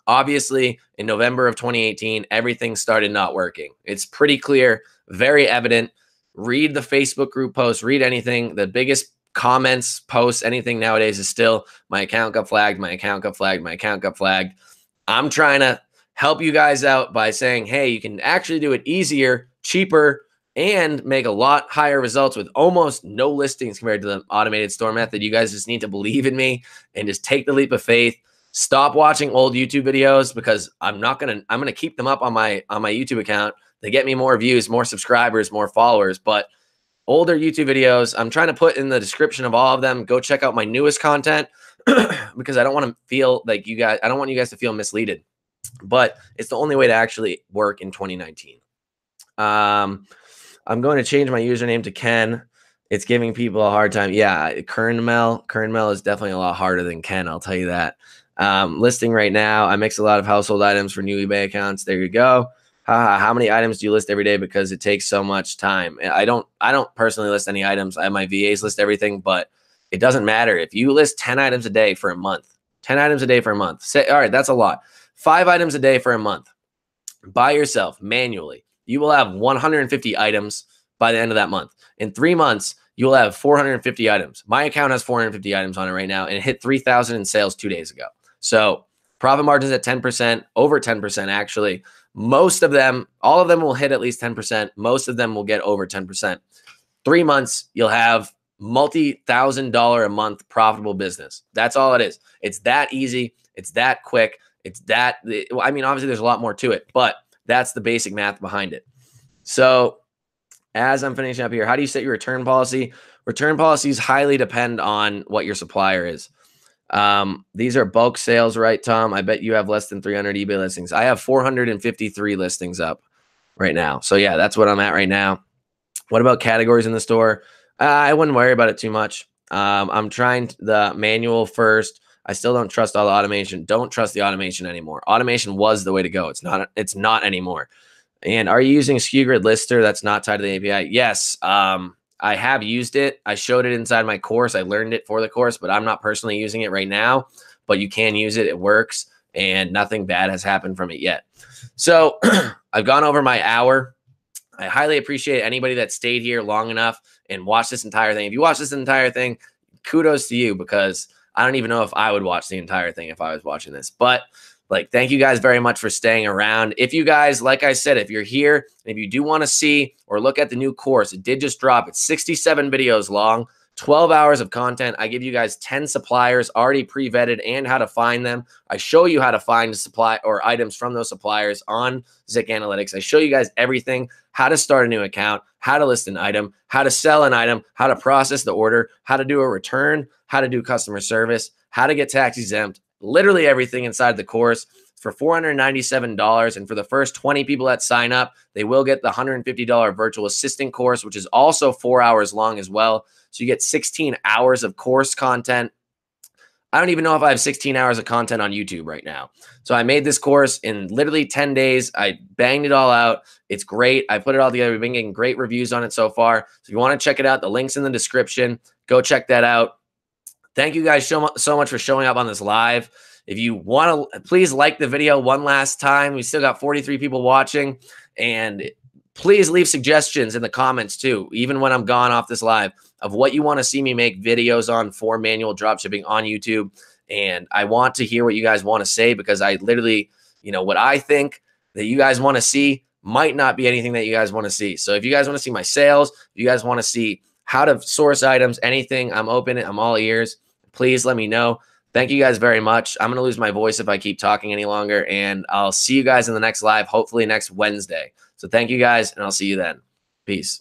A: Obviously, in November of 2018, everything started not working. It's pretty clear, very evident. Read the Facebook group posts, read anything. The biggest comments, posts, anything nowadays is still, my account got flagged, my account got flagged, my account got flagged. I'm trying to help you guys out by saying, hey, you can actually do it easier, cheaper, and make a lot higher results with almost no listings compared to the automated store method. You guys just need to believe in me and just take the leap of faith. Stop watching old YouTube videos because I'm gonna keep them up on my YouTube account. They get me more views, more subscribers, more followers. But older YouTube videos, I'm trying to put in the description of all of them. Go check out my newest content because I don't want to feel like I don't want you guys to feel misleaded. But it's the only way to actually work in 2019. I'm going to change my username to Ken. It's giving people a hard time. Yeah, Kernmel is definitely a lot harder than Ken, I'll tell you that. Listing right now, I mix a lot of household items for new eBay accounts. There you go. How many items do you list every day? Because it takes so much time. I don't personally list any items. I have my VAs list everything, but it doesn't matter. If you list 10 items a day for a month, 10 items a day for a month, say, all right, that's a lot. 5 items a day for a month by yourself manually. You will have 150 items by the end of that month. In 3 months, you will have 450 items. My account has 450 items on it right now, and it hit 3,000 in sales 2 days ago. So profit margins at 10%, over 10% actually. Most of them, all of them will hit at least 10%. Most of them will get over 10%. 3 months, you'll have multi-$1,000 a month profitable business. That's all it is. It's that easy. It's that quick. It's that, I mean, obviously there's a lot more to it, but that's the basic math behind it. So as I'm finishing up here, how do you set your return policy? Return policies highly depend on what your supplier is. These are bulk sales, right, Tom? I bet you have less than 300 eBay listings. I have 453 listings up right now. So yeah, that's what I'm at right now. What about categories in the store? I wouldn't worry about it too much. I'm trying the manual first. I still don't trust all the automation. Don't trust the automation anymore. Automation was the way to go. It's not anymore. And are you using Skewgrid Lister that's not tied to the API? Yes. I have used it. I showed it inside my course. I learned it for the course, but I'm not personally using it right now. But you can use it. It works, and nothing bad has happened from it yet. So I've gone over my hour. I highly appreciate anybody that stayed here long enough and watched this entire thing. If you watch this entire thing, kudos to you, because I don't even know if I would watch the entire thing if I was watching this. But like, thank you guys very much for staying around. If you guys, like I said, if you're here, and if you do want to see or look at the new course, it did just drop. It's 67 videos long, 12 hours of content. I give you guys 10 suppliers already pre-vetted and how to find them. I show you how to find supply or items from those suppliers on Zik Analytics. I show you guys everything, how to start a new account, how to list an item, how to sell an item, how to process the order, how to do a return, how to do customer service, how to get tax exempt, literally everything inside the course for $497. And for the first 20 people that sign up, they will get the $150 virtual assistant course, which is also 4 hours long as well. So you get 16 hours of course content. I don't even know if I have 16 hours of content on YouTube right now. So I made this course in literally 10 days. I banged it all out. It's great. I put it all together. We've been getting great reviews on it so far. So if you want to check it out, the link's in the description. Go check that out. Thank you guys so much for showing up on this live. If you want to, please like the video one last time. We still got 43 people watching. And please leave suggestions in the comments too, even when I'm gone off this live, of what you want to see me make videos on for manual dropshipping on YouTube. And I want to hear what you guys want to say, because I literally, what I think that you guys want to see might not be anything that you guys want to see. So if you guys want to see my sales, if you guys want to see how to source items, anything, I'm open. I'm all ears. Please let me know. Thank you guys very much. I'm going to lose my voice if I keep talking any longer, and I'll see you guys in the next live, hopefully next Wednesday. So thank you guys, and I'll see you then. Peace.